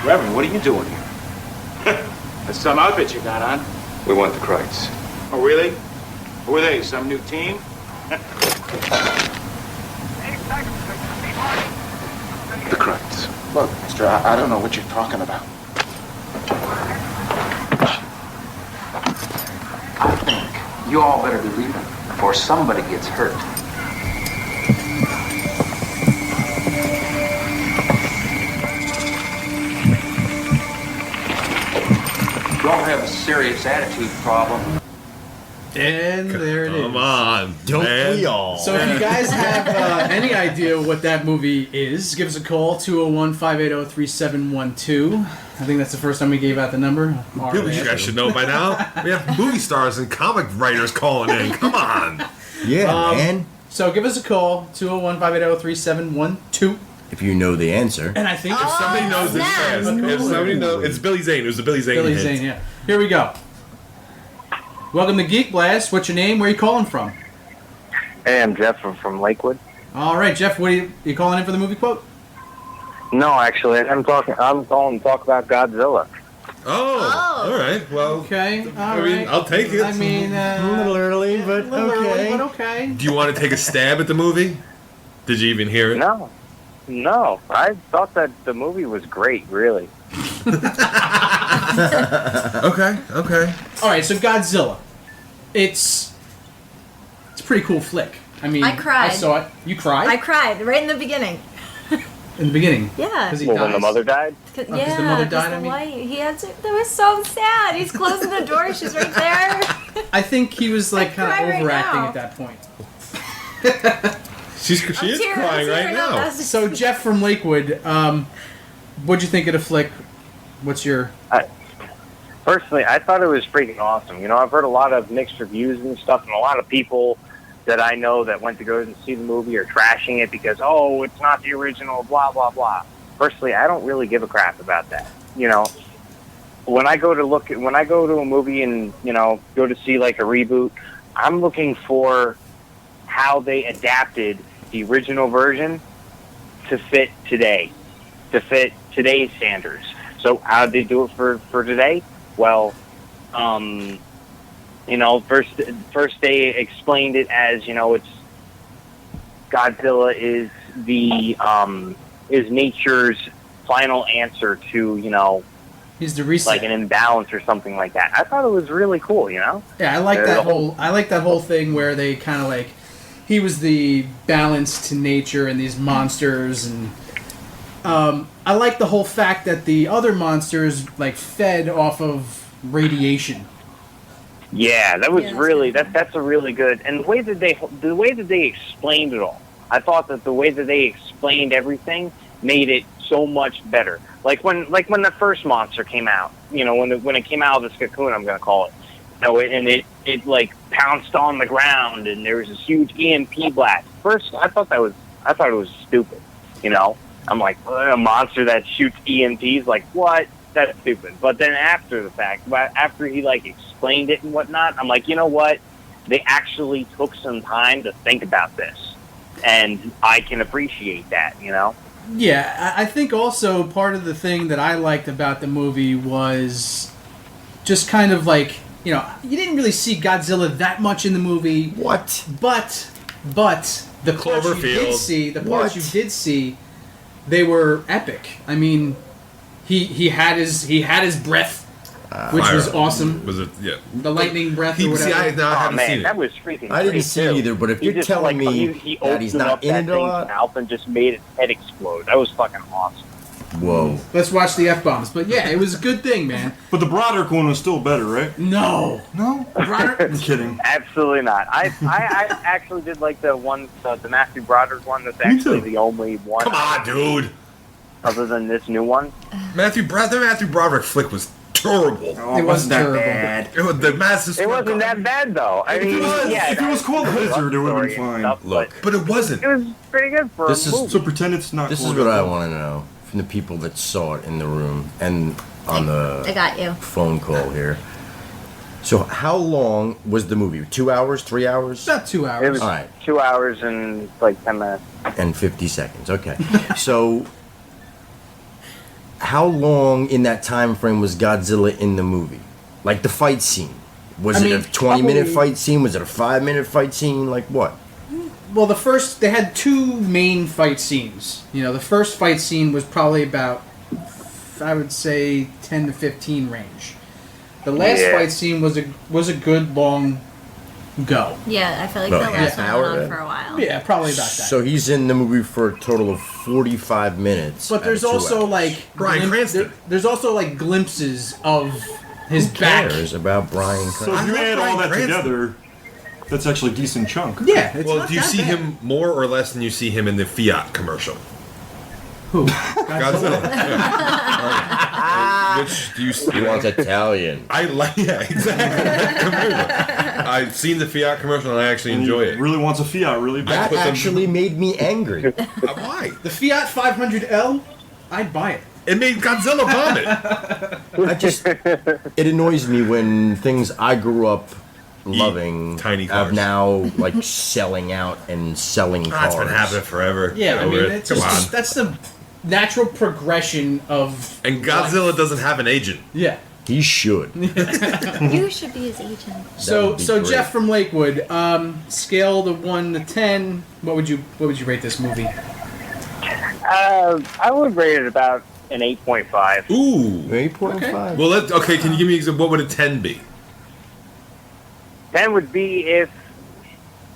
Reverend, what are you doing here? That's some outfit you got on. We want the Kreitz. Oh, really? Who are they? Some new team? The Kreitz. Look, mister, I don't know what you're talking about. I think you all better be leaving before somebody gets hurt. You all have a serious attitude problem. And there it is. Come on, Don't man. we all? So if you guys have any idea what that movie is, give us a call, 201-580-3712. I think that's the first time we gave out the number. People, you guys should know by now. We have movie stars and comic writers calling in. Come on. Yeah, man. So give us a call, 201-580-3712. If you know the answer. And I think If somebody knows this snap. fast, if somebody knows, it's Billy Zane. It was the Billy Zane. Billy hint. Zane, yeah. Here we go. Welcome to Geekblast. What's your name? Where are you calling from? Hey, I'm Jeff. I'm from Lakewood. All right, Jeff. What are you calling in for the movie quote? No, actually, I'm calling to talk about Godzilla. Oh, all right. Well, Okay. All I mean, right. I'll take it. I mean, A little early, but a little early, okay. but okay. Do you want to take a stab at the movie? Did you even hear it? No. I thought that the movie was great, really. Okay. All right, so Godzilla. It's a pretty cool flick. I mean, I cried. I saw it. You cried? I cried right in the beginning. In the beginning? Yeah. Because he Well, dies. when the mother died? Oh, 'cause the mother died, I mean? He had to, that was so sad. He's closing the door. She's right there. I think he was like kind of cry right overacting now. at that point. She is crying right now. So Jeff from Lakewood, what'd you think of the flick? What's your... Personally, I thought it was freaking awesome. You know, I've heard a lot of mixed reviews and stuff, and a lot of people that I know that went to go and see the movie are trashing it because, oh, it's not the original, blah, blah, blah. Personally, I don't really give a crap about that. You know, when I go to a movie and, you know, go to see like a reboot, I'm looking for how they adapted the original version to fit today, to fit today's standards. So how did they do it for today? Well, you know, first they explained it as, you know, it's Godzilla is is nature's final answer to, you know, He's the reset. like an imbalance or something like that. I thought it was really cool, you know? Yeah, I like that whole thing where they kind of like he was the balance to nature and these monsters, and I like the whole fact that the other monsters like fed off of radiation. Yeah, that was really that's a really good, and the way that they explained it all. I thought that the way that they explained everything made it so much better. Like when the first monster came out, you know, when it came out of this cocoon, I'm gonna call it. You know, and it like pounced on the ground, and there was this huge EMP blast. First, I thought it was stupid. You know, I'm like, a monster that shoots EMPs, like what? That's stupid. But then after the fact, after he like explained it and whatnot, I'm like, you know what? They actually took some time to think about this, and I can appreciate that. You know. Yeah, I think also part of the thing that I liked about the movie was just kind of like, you know, you didn't really see Godzilla that much in the movie. What? But the parts you did see, they were epic. I mean, he had his breath, which was awesome. Was it? Yeah. The lightning breath or whatever. I haven't seen it. That was freaking. I didn't see it either, but if you're telling me that he's not in it a lot, mouth and just made its head explode. That was fucking awesome. Whoa. Let's watch the F-bombs. But yeah, it was a good thing, man. But the Broderick one was still better, right? No. I'm kidding. Absolutely not. I actually did like the one, the Matthew Broderick one. That's actually the only one. Come on, dude. Other than this new one. Matthew Broderick flick was terrible. Oh, it wasn't that bad. The massive. It wasn't that bad though. I mean, if it was called Lizard, it would have been fine. Stuff, look, but it wasn't. It was pretty good for a movie. So pretend it's not. This is what I want to know from the people that saw it in the room and on I got you. phone call here. So how long was the movie? 2 hours? 3 hours? About 2 hours. It was All right. 2 hours and like 10 minutes. And 50 seconds. Okay. So how long in that time frame was Godzilla in the movie? Like the fight scene? Was it a 20-minute fight scene? Was it a 5-minute fight scene? Like what? Well, they had two main fight scenes. You know, the first fight scene was probably about, I would say, 10 to 15 range. The last fight scene was a good long go. Yeah, I feel like About the last half one hour, went on for a while. Yeah, probably about that. So he's in the movie for a total of 45 minutes. But there's out of 2 also hours. like Bryan Cranston. There's also like glimpses of his Who back. cares about Bryan So Cranston? if you love add all Bryan that Cranston. together, that's actually a decent chunk. Yeah, it's Well, not do you that see bad. him more or less than you see him in the Fiat commercial? Who? Godzilla. Yeah. Which do you see? He wants Italian. I like, yeah, exactly. That commercial. I've seen the Fiat commercial and I actually And enjoy he it. really wants a Fiat really bad. That actually made me angry. Why? The Fiat 500L, I'd buy it. It made Godzilla vomit. I just it annoys me when things I grew up loving tiny are cars. now like selling out and selling cars. That's been happening forever. Yeah, I Get mean, over it. it's Come just, on. that's the natural progression of And Godzilla doesn't have an agent. Yeah. He should. You should be his agent. So great. Jeff from Lakewood, scale of 1 to 10. What would you rate this movie? I would rate it about an 8.5. Ooh. 8.5. Well, can you give me what would a 10 be? 10 would be if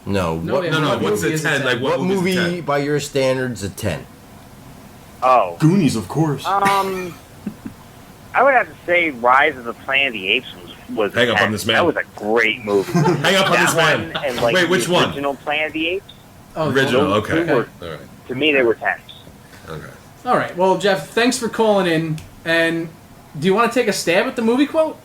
No. No, What's a movie is 10? Like What movie's a movie, 10? by your standards, a 10? Goonies, of course. I would have to say Rise of the Planet of the Apes was Hang up 10. on this man. That was a great movie. Hang up on That this man. one and, like, Wait, which the one? Original Planet of the Apes. Oh, Original. those Okay. two were- All right. To me, they were 10s. Okay. All right. Well, Jeff, thanks for calling in. And do you want to take a stab at the movie quote?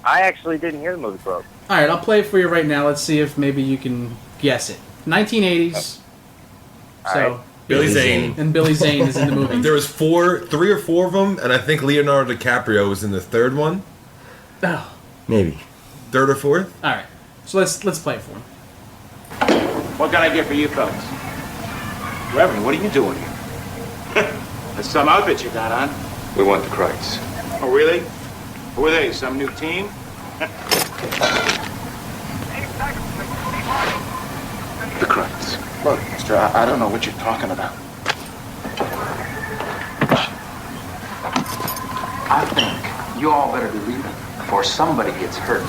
I actually didn't hear the movie quote. All right, I'll play it for you right now. Let's see if maybe you can guess it. 1980s. So right. Billy Zane. and Billy Zane is in the movie. There was 3 or 4 of them, and I think Leonardo DiCaprio was in the third one. Oh, Maybe. Third or fourth? all right. So let's play it for him. What can I get for you folks? Reverend, what are you doing here? That's some outfit you got on. We want the Kreitz. Oh, really? Who are they? Some new team? The Kreitz. Look, mister, I don't know what you're talking about. I think you all better be leaving before somebody gets hurt.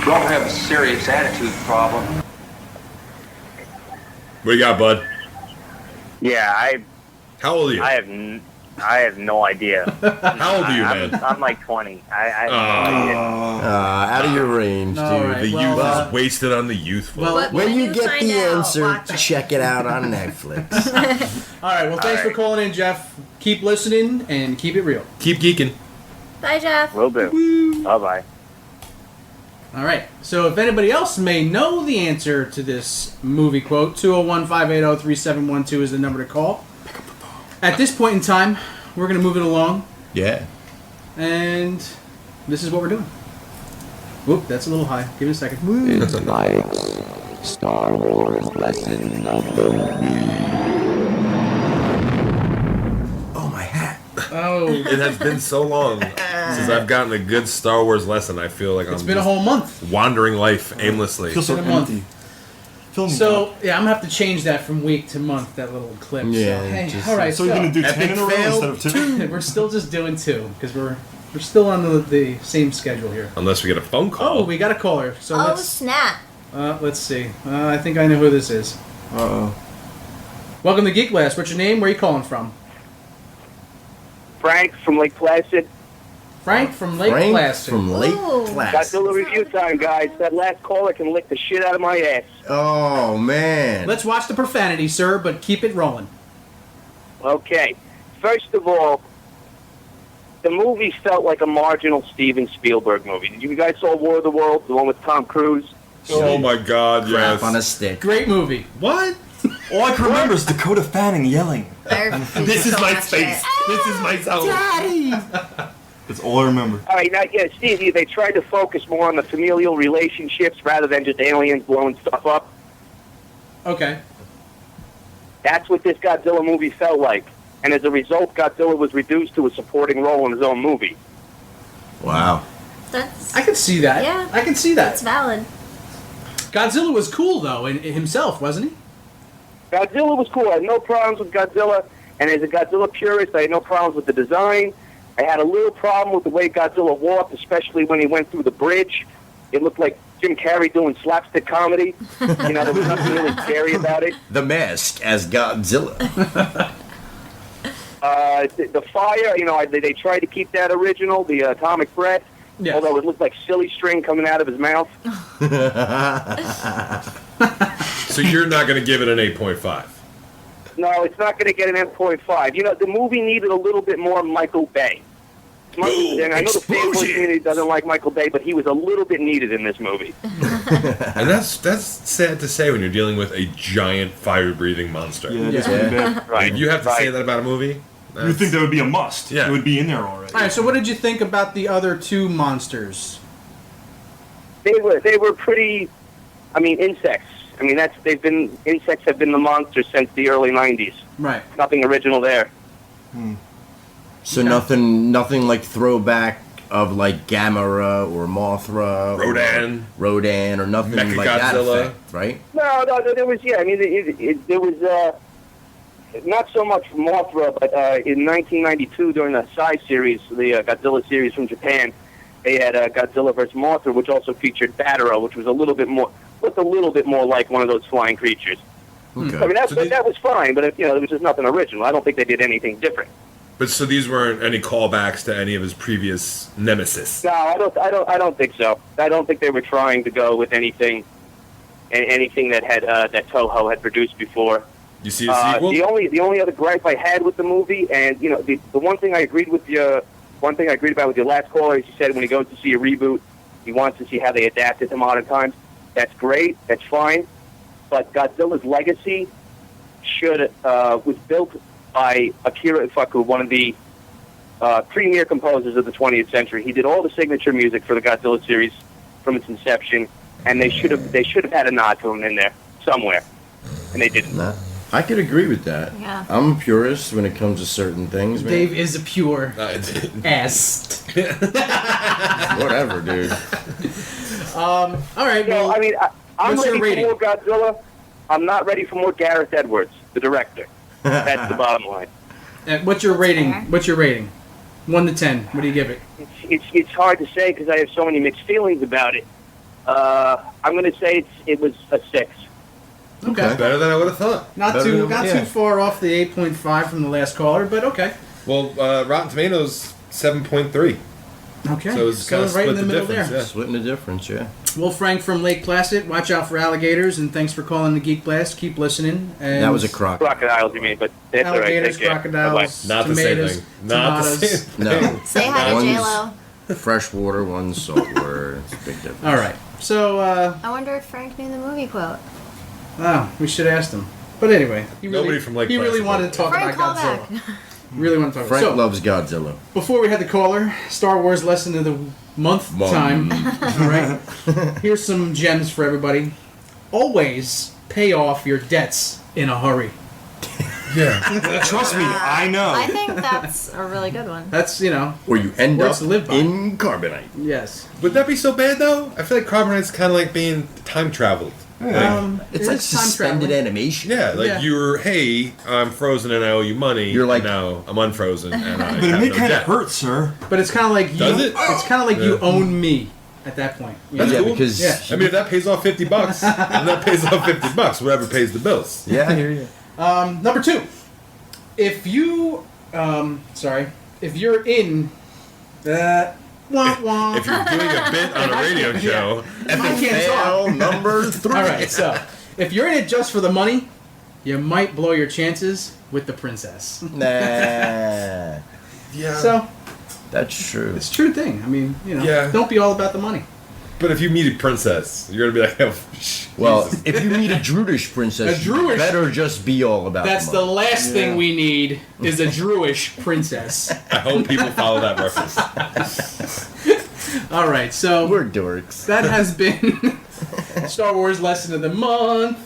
You all have a serious attitude problem. What do you got, bud? Yeah, How old are you? I have no idea. How old are you, man? I'm like 20. I have no idea. Out of your range, dude. All right, The well, youth is wasted on the youthful. well, When you get find the out, answer, watch it. check it out on Netflix. all right. Well, thanks for calling in, Jeff. Keep listening and keep it real. Keep geeking. Bye, Jeff. Will do. Bye-bye. All right. So if anybody else may know the answer to this movie quote, 201-580-3712 is the number to call. At this point in time, we're going to move it along, Yeah. and this is what we're doing. Whoop, that's a little high. Give me a second. It's like Star Wars lesson number Oh, my hat. Oh, It has been so long since I've gotten a good Star Wars lesson. I feel like it's I'm been a just whole month. wandering life aimlessly. Feel so been a month. empty. Fill me up. So, yeah, I'm going to have to change that from week to month, that little clip. Yeah, So, hey, just- all right, So we're gonna do 10 Epic in a row fail. instead of 2? we're still just doing 2, because we're still on the same schedule here. Unless we get a phone call. Oh, we got a caller. So Oh, snap. let's see. I think I know who this is. Uh-oh. Welcome to Geekblast. What's your name? Where are you calling from? Frank from Lake Placid. Frank from Lake Frank Placid. from Lake Ooh. Placid. Godzilla review time, guys. That last caller can lick the shit out of my ass. Oh, man. Let's watch the profanity, sir, but keep it rolling. Okay. First of all, the movie felt like a marginal Steven Spielberg movie. Did you guys saw War of the Worlds, the one with Tom Cruise? Oh my God! Crap Yes. on a stick. Great movie. What? All I can remember is Dakota Fanning yelling. This is my space. This is my zone. That's all I remember. All right, now, yeah, Steve, they tried to focus more on the familial relationships rather than just aliens blowing stuff up. Okay. That's what this Godzilla movie felt like. And as a result, Godzilla was reduced to a supporting role in his own movie. Wow. That's I can see that. Yeah. I can see that's that. valid. Godzilla was cool, though, in himself, wasn't he? Godzilla was cool. I had no problems with Godzilla. And as a Godzilla purist, I had no problems with the design. I had a little problem with the way Godzilla walked, especially when he went through the bridge. It looked like Jim Carrey doing slapstick comedy. You know, there was nothing really scary about it. The Mask as Godzilla. The fire, you know, they tried to keep that original, the atomic breath. Yes. Although it looked like silly string coming out of his mouth. So you're not going to give it an 8.5? No, it's not going to get an 8.5. You know, the movie needed a little bit more Michael Bay. And I know the fanboy community doesn't like Michael Bay, but he was a little bit needed in this movie. And that's sad to say when you're dealing with a giant fire-breathing monster. Yeah, that's pretty bad. Right. You have to say Right. that about a movie? You would think that would be a must. Yeah. It would be in there already. All right, so what did you think about the other 2 monsters? They were pretty, I mean, insects. I mean, insects have been the monsters since the early 90s. Right. Nothing original there. So nothing like throwback of like Gamera or Mothra, Rodan, or nothing like that effect, right? No, there was, I mean, there was not so much Mothra, but in 1992 during the Sai series, the Godzilla series from Japan, they had Godzilla vs. Mothra, which also featured Batara, which was looked a little bit more like one of those flying creatures. Okay. I mean, that was fine, but there was just nothing original. I don't think they did anything different. But so these weren't any callbacks to any of his previous nemesis. No, I don't think so. I don't think they were trying to go with anything that had that Toho had produced before. You see a sequel? The only other gripe I had with the movie, and the one thing I agreed about with your last caller is you said when he goes to see a reboot, he wants to see how they adapt it to modern times. That's great. That's fine. But Godzilla's legacy was built by Akira Ifukube, one of the premier composers of the 20th century. He did all the signature music for the Godzilla series from its inception, and they should have had a nod to him in there somewhere, and they didn't. Nah, I could agree with that. Yeah. I'm a purist when it comes to certain things, man. Dave is a pure ass. Whatever, dude. All right. Well, I mean, I'm what's your ready for rating? more Godzilla. I'm not ready for more Gareth Edwards, the director. That's the bottom line. What's your rating? fair. What's your rating? 1 to 10. What do you give it? It's hard to say because I have so many mixed feelings about it. I'm going to say it was a 6. Okay. Better than I would have thought. Not Better too than- yeah. far off the 8.5 from the last caller, but okay. Well, Rotten Tomatoes 7.3. Okay. So it's kind of right split in the middle difference. there. Yeah. Splitting the difference, yeah. Well, Frank from Lake Placid, watch out for alligators, and thanks for calling the Geek Blast. Keep listening. And That was a croc. Crocodiles, you mean, but that's all right. alligators, Take care. crocodiles, Not the tomatoes, same thing. Not the tomatoes. same. No. Say hi to One's J-Lo. freshwater, one's saltwater. It's a big difference. All right. So, I wonder if Frank knew the movie quote. we should have asked him. But anyway, Nobody from Lake he really Placid wanted to talk Frank, about call Godzilla. back. Really want to talk Frank about it. So, loves Godzilla. before we had the caller, Star Wars lesson of the month time. All right. Here's some gems for everybody. Always pay off your debts in a hurry. Yeah. Trust me, I know. I think that's a really good one. That's, Or you end Words up to live by. in carbonite. Yes. Would that be so bad though? I feel like Carbonite's kind of like being time traveled. It's like suspended animation. Yeah, like Yeah. you're, hey, I'm frozen and I owe you money. You're like- and now I'm unfrozen and I But it have may no kind of debt. hurt, sir. But it's kind of like Does it? It's kind of like you Yeah. own me at that point. You That's know? cool. because Yeah. I mean, if that pays off $50, and that pays off $50, whatever pays the bills. yeah, I hear you. Number 2, if you, if you're in, wah, wah. If you're doing a bit on a radio show, I can't talk. Fail number 3. All right, so if you're in it just for the money, you might blow your chances with the princess. Nah, yeah. So that's true. it's a true thing. I mean, Yeah. don't be all about the money. But if you meet a princess, you're gonna be like, oh, Well, Jesus. if you meet a Druish princess, A you Druish- better just be all about That's the the money. last thing we need is a Druish princess. I hope people follow that reference. All right, so We're dorks. that has been Star Wars lesson of the month.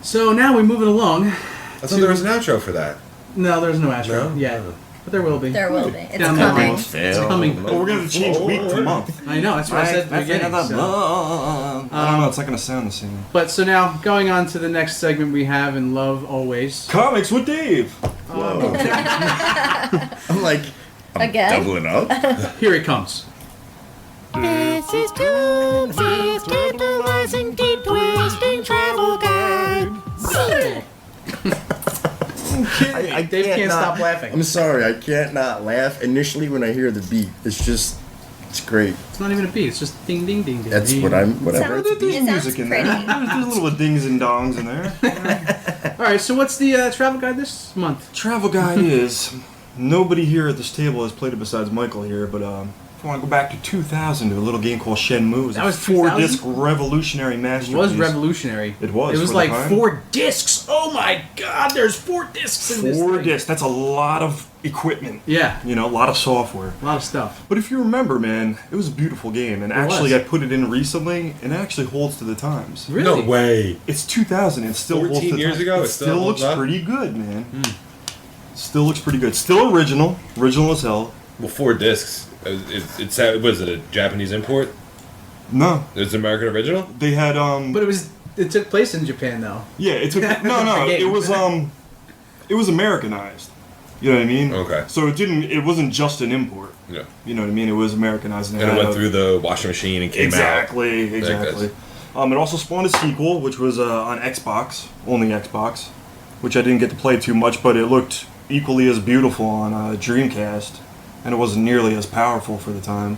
So now we're moving along. I thought there was an outro for that. No, there's no outro No? yet, but there will be. There will be. It's Down the coming. line. It's coming. But we're going to change week to month. I know. That's what I said at the beginning. I so. don't know, it's not going to sound the same. But so now, going on to the next segment we have in Love Always. Comics with Dave. I'm like, Again? doubling up. Here it comes. This is Toonface, tantalizing, deep twisting travel guide. I Dave can't not- stop laughing. I'm sorry, I can't not laugh initially when I hear the beat. It's great. It's not even a beat. It's just ding, ding, ding, ding. That's ding. whatever. Sounds- There's it sounds music in there. pretty. There's little dings and dongs in there. All right. So what's the travel guide this month? Travel guide is nobody here at this table has played it besides Michael here, but I want to go back to 2000 to a little game called Shenmue. It was That a was 4-disc revolutionary masterpiece. It was revolutionary. It was. It was for like the time. 4 discs. Oh my God! There's 4 discs in this. 4 thing. discs. That's a lot of equipment. Yeah. You know, a lot of software. A lot of stuff. But if you remember, man, it was a beautiful game. And actually, I put it in recently, and it actually holds to the times. Really? No way. It's 2000. It still holds to 14 the years times. ago, It it still still holds looks up? pretty good, man. Still looks pretty good. Still original. Original as hell. Well, 4 discs. Was it a Japanese import? No. It's an American original? They had, But it took place in Japan though. Yeah, it took... No. It was Americanized. You know what I mean? Okay. So it wasn't just an import. Yeah. You know what I mean? It was Americanized. And it went through the washing machine and came out. Exactly. It also spawned a sequel, which was on Xbox, only Xbox, which I didn't get to play too much, but it looked equally as beautiful on Dreamcast, and it wasn't nearly as powerful for the time.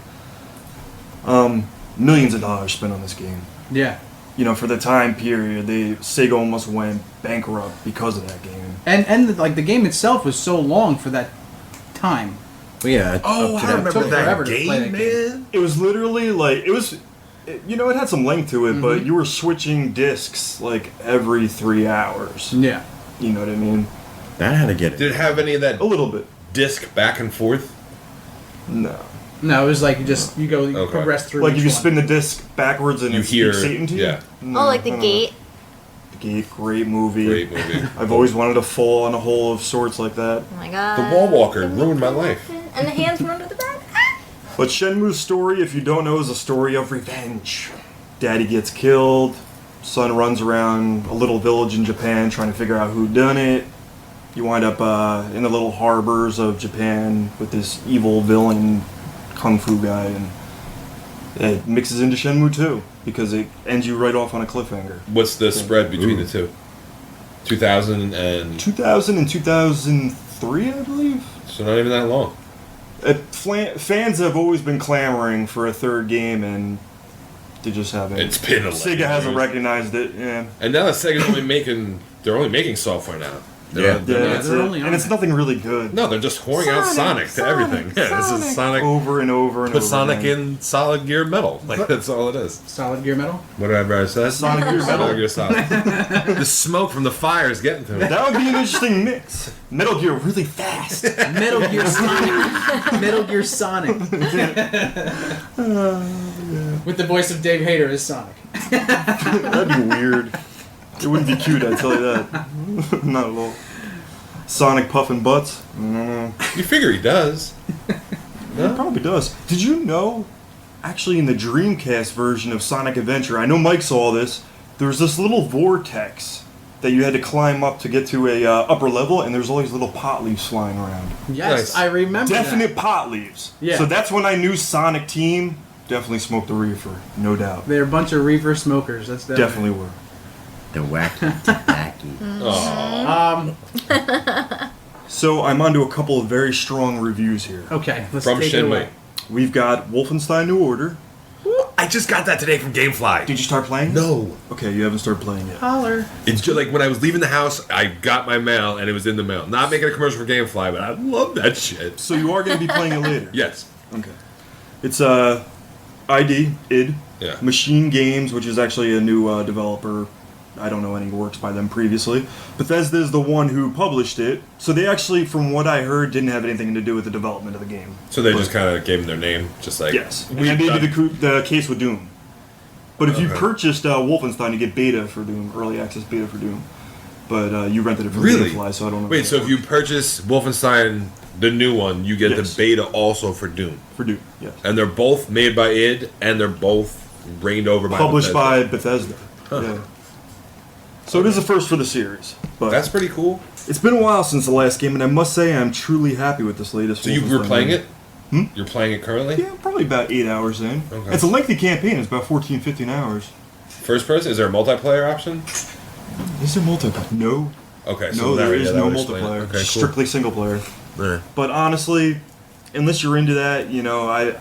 Millions of dollars spent on this game. Yeah. You know, for the time period, Sega almost went bankrupt because of that game. And the game itself was so long for that time. Well, yeah. Oh, I remember forever that to play game, that game. man. It was literally like it had some length to it, but you were switching discs like every 3 hours. Yeah. You know what I mean? That had to get it. Did it have any of that A little bit. disc back and forth? No. No, it was like you progress through. Like each if you one. spin the disc backwards and You it hear- speaks Satan to you? yeah. No, Oh, like I the don't gate. know. The Gate, great movie. Great movie. I've always wanted to fall in a hole of sorts like that. Oh my God. The Wall Walker ruined my life. And the hands run to the back. But Shenmue's story, if you don't know, is a story of revenge. Daddy gets killed, son runs around a little village in Japan trying to figure out who done it. You wind up in the little harbors of Japan with this evil villain kung fu guy, and it mixes into Shenmue 2 because it ends you right off on a cliffhanger. What's the spread between the two? 2000 and... 2000 and 2003, I believe. So not even that long. Fans have always been clamoring for a third game, and they just haven't. It's been 11 Sega hasn't years. recognized it. Yeah. And now that Sega's only making... They're only making software now. Yeah, that's it. and it's nothing really good. No, they're just whoring out Sonic to everything. Yeah, this is Sonic over and over and Put over. Sonic again. in Solid Gear Metal. Like, that's all it is. Solid Gear Metal. What did I rather say? Sonic Gear Metal. Solid Gear Solid. The smoke from the fire is getting to me. That would be an interesting mix. Metal Gear really fast. Metal Gear Sonic. Metal Gear Sonic. With the voice of Dave Hayter as Sonic. That'd be weird. It wouldn't be cute, I'd tell you that. Not at all. Sonic puffing butts? You figure he does. He probably does. Did you know, actually in the Dreamcast version of Sonic Adventure, I know Mike saw this, there was this little vortex that you had to climb up to get to a upper level, and there's all these little pot leaves flying around. Yes, I remember Definite that. pot leaves. Yeah. So that's when I knew Sonic Team definitely smoked the reefer, no doubt. They're a bunch of reefer smokers. That's Definitely were. The wacky tobacco. So I'm onto a couple of very strong reviews here. Okay, let's From take it away. Shenmue. We've got Wolfenstein New Order. I just got that today from GameFly. Did you start playing? No. Okay, you haven't started playing yet. Holler. It's just like when I was leaving the house, I got my mail and it was in the mail. Not making a commercial for GameFly, but I love that shit. So you are going to be playing it later? Yes. Okay. It's id, Yeah. Machine Games, which is actually a new developer. I don't know any works by them previously. Bethesda is the one who published it. So they actually, from what I heard, didn't have anything to do with the development of the game. So they just kind of gave them their name, just like... Yes. And they did the case with Doom. But if you purchased Wolfenstein, you get beta for Doom, early access beta for Doom. But you rented it from Really? GameFly, so I don't know. Wait, so if you purchase Wolfenstein, the new one, you get the beta also for Doom? For Doom, yes. And they're both made by id, and they're both reigned over by Published Bethesda. by Bethesda. Huh. Yeah. So it is a first for the series. But That's pretty cool. It's been a while since the last game, and I must say I'm truly happy with this latest. So you were Wolfenstein playing game. it? Hmm? You're playing it currently? Yeah, probably about 8 hours in. Okay. It's a lengthy campaign. It's about 14, 15 hours. First person? Is there a multiplayer option? Is there multiplayer? No. Okay, so No, there is that no would explain it. multiplayer. Okay, cool. Strictly single player. Yeah. But honestly, unless you're into that, you know, I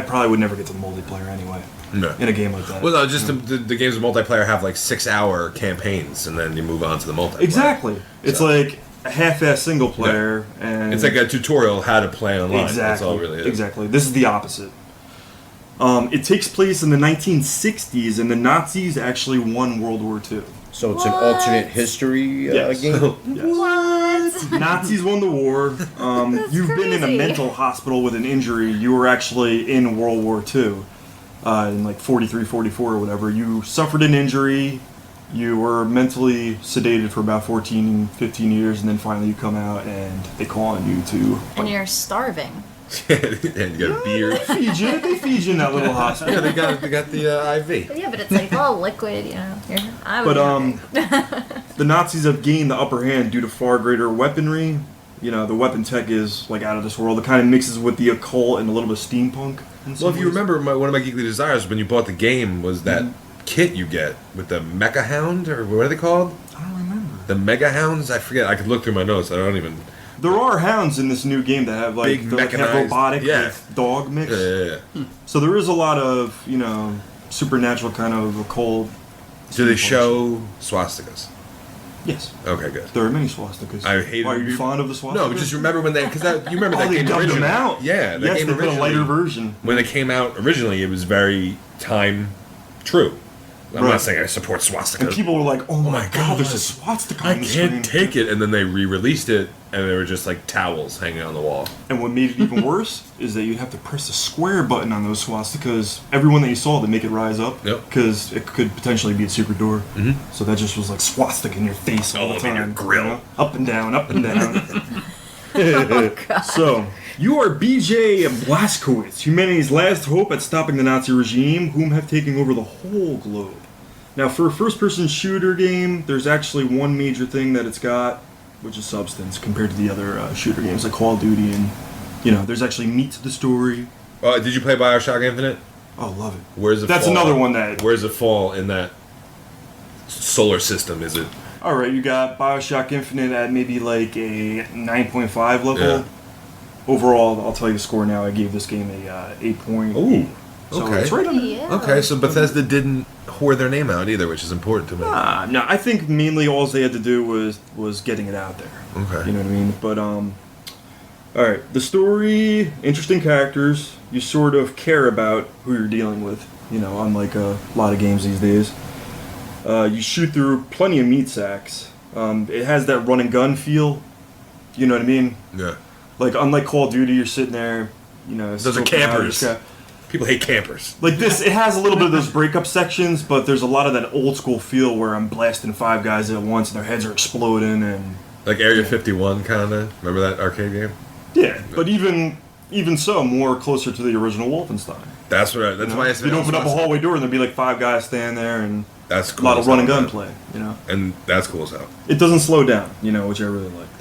probably would never get to the multiplayer anyway. No. In a game like that. Well, no, just the games with multiplayer have like 6-hour campaigns, and then you move on to the multiplayer. Exactly. It's like a half-ass single player, and it's like a tutorial how to play online. Exactly. That's all it really is. Exactly. This is the opposite. It takes place in the 1960s, and the Nazis actually won World War II. So it's an alternate history Yes. game? Yes. Nazis won the war. You've been in a crazy. mental hospital with an injury. You were actually in World War II in like 43, 44 or whatever. You suffered an injury. You were mentally sedated for about 14, 15 years, and then finally you come out and they call on you to... And you're starving. And you got a beer. They feed you in that little hospital. Yeah, they got the IV. Yeah, but it's like all liquid, you know. I would But the Nazis have gained the upper hand due to far greater weaponry. You know, the weapon tech is like out of this world. It kind of mixes with the occult and a little bit of steampunk. Well, if you remember, one of my geekly desires when you bought the game was that kit you get with the Mecha Hound, or what are they called? I don't remember. The Mega Hounds? I forget. I could look through my notes. I don't even... There are hounds in this new game that have like Big they're like have mechanized- robotic yeah. with dog mix. Yeah. So there is a lot of, you know, supernatural kind of occult. Do they show swastikas? Yes. Okay, good. There are many swastikas. I hate. Why, are you fond of the swastikas? No, just remember when they, because you remember that they game dubbed them originally. out. Yeah, that Yes, game they put a originally- lighter version. When they came out originally, it was very time true. I'm Right. not saying I support swastikas. And people were like, "Oh my god, there's a swastika I on the screen." can't take it. And then they re-released it, and they were just like towels hanging on the wall. And what made it even worse is that you have to press the square button on those swastikas. Everyone that you saw to make it rise up, because it could potentially be a secret door. Mhm. So that just was like swastika in your face all the up in time. your grill. You know? Up and down, up and down. Oh, God. So, you are BJ Blazkowicz, humanity's last hope at stopping the Nazi regime, whom have taken over the whole globe. Now, for a first-person shooter game, there's actually one major thing that it's got, which is substance, compared to the other shooter games like Call of Duty, and, you know, there's actually meat to the story. Did you play Bioshock Infinite? Oh, love it. Where's it? That's fall? another one that... Where's it fall in that solar system? Is it? Alright, you got Bioshock Infinite at maybe like a 9.5 level. Yeah. Overall, I'll tell you the score now. I gave this game a 8.8. Ooh. So Okay. it's right on. Okay, so Bethesda didn't whore their name out either, which is important to me. No, I think mainly all they had to do was getting it out there. Okay. You know what I mean? But alright, the story, interesting characters. You sort of care about who you're dealing with. You know, unlike a lot of games these days. You shoot through plenty of meat sacks. It has that run and gun feel. You know what I mean? Yeah. Like, unlike Call of Duty, you're sitting there, you know... Those are scoping out, campers. you're People hate campers. like this, it has a little bit of those breakup sections, but there's a lot of that old school feel where I'm blasting 5 guys at once and their heads are exploding and... Like Area 51, kind of. Remember that arcade game? Yeah, but even so, more closer to the original Wolfenstein. That's what. That's why I said. You'd open up a hallway door and there'd be like 5 guys standing there and That's cool. a lot of as run and hell, gun man. play, you know? And that's cool as hell. It doesn't slow down, you know, which I really liked.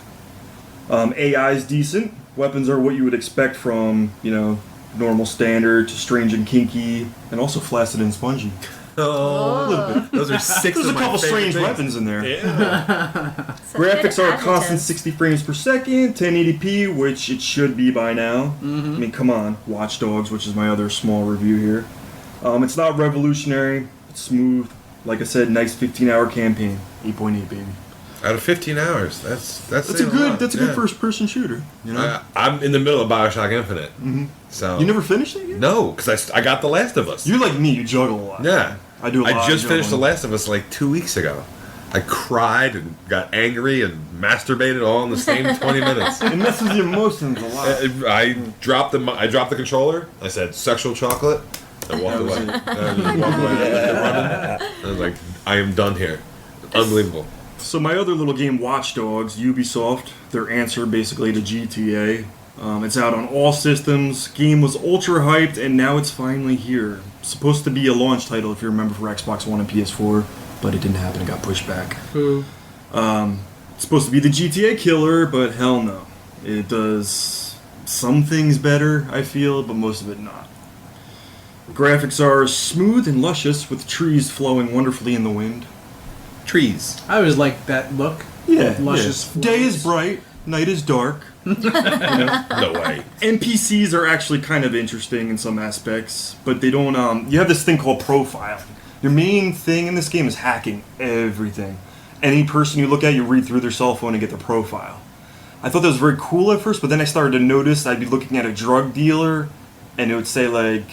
AI is decent. Weapons are what you would expect from, you know, normal standard to strange and kinky, and also flaccid and spongy. Oh, A little bit. Those are 6 There's of a my couple favorite strange things. weapons in there. Yeah. Graphics are a constant 60 frames per second, 1080p, which it should be by now. I mean, come on. Watch Dogs, which is my other small review here. It's not revolutionary. It's smooth. Like I said, nice 15-hour campaign. 8.8, baby. Out of 15 hours, that's That's a saying good. lot. That's a good first-person shooter. You know. I'm in the middle of Bioshock Infinite, so You never finished it yet? No, because I got The Last of Us. You're like me. You juggle a lot. Yeah, I do a lot. I just of finished The juggling. Last of Us like 2 weeks ago. I cried and got angry and masturbated all in the same 20 minutes. It messes with your emotions a lot. I dropped the controller. I said sexual chocolate. I walked away. I just walked away. Running. I was like, I am done here. Unbelievable. So my other little game, Watch Dogs, Ubisoft, their answer basically to GTA. It's out on all systems. Game was ultra hyped, and now it's finally here. Supposed to be a launch title, if you remember, for Xbox One and PS4, but it didn't happen. It got pushed back. It's supposed to be the GTA killer, but hell no. It does some things better, I feel, but most of it not. Graphics are smooth and luscious, with trees flowing wonderfully in the wind. Trees. I always like that look. Yeah, Luscious. yeah. Day is bright, night is dark. You know? No way. NPCs are actually kind of interesting in some aspects, but they don't. You have this thing called profiling. Your main thing in this game is hacking everything. any person you look at, you read through their cell phone and get their profile. I thought that was very cool at first, but then I started to notice I'd be looking at a drug dealer, and it would say like,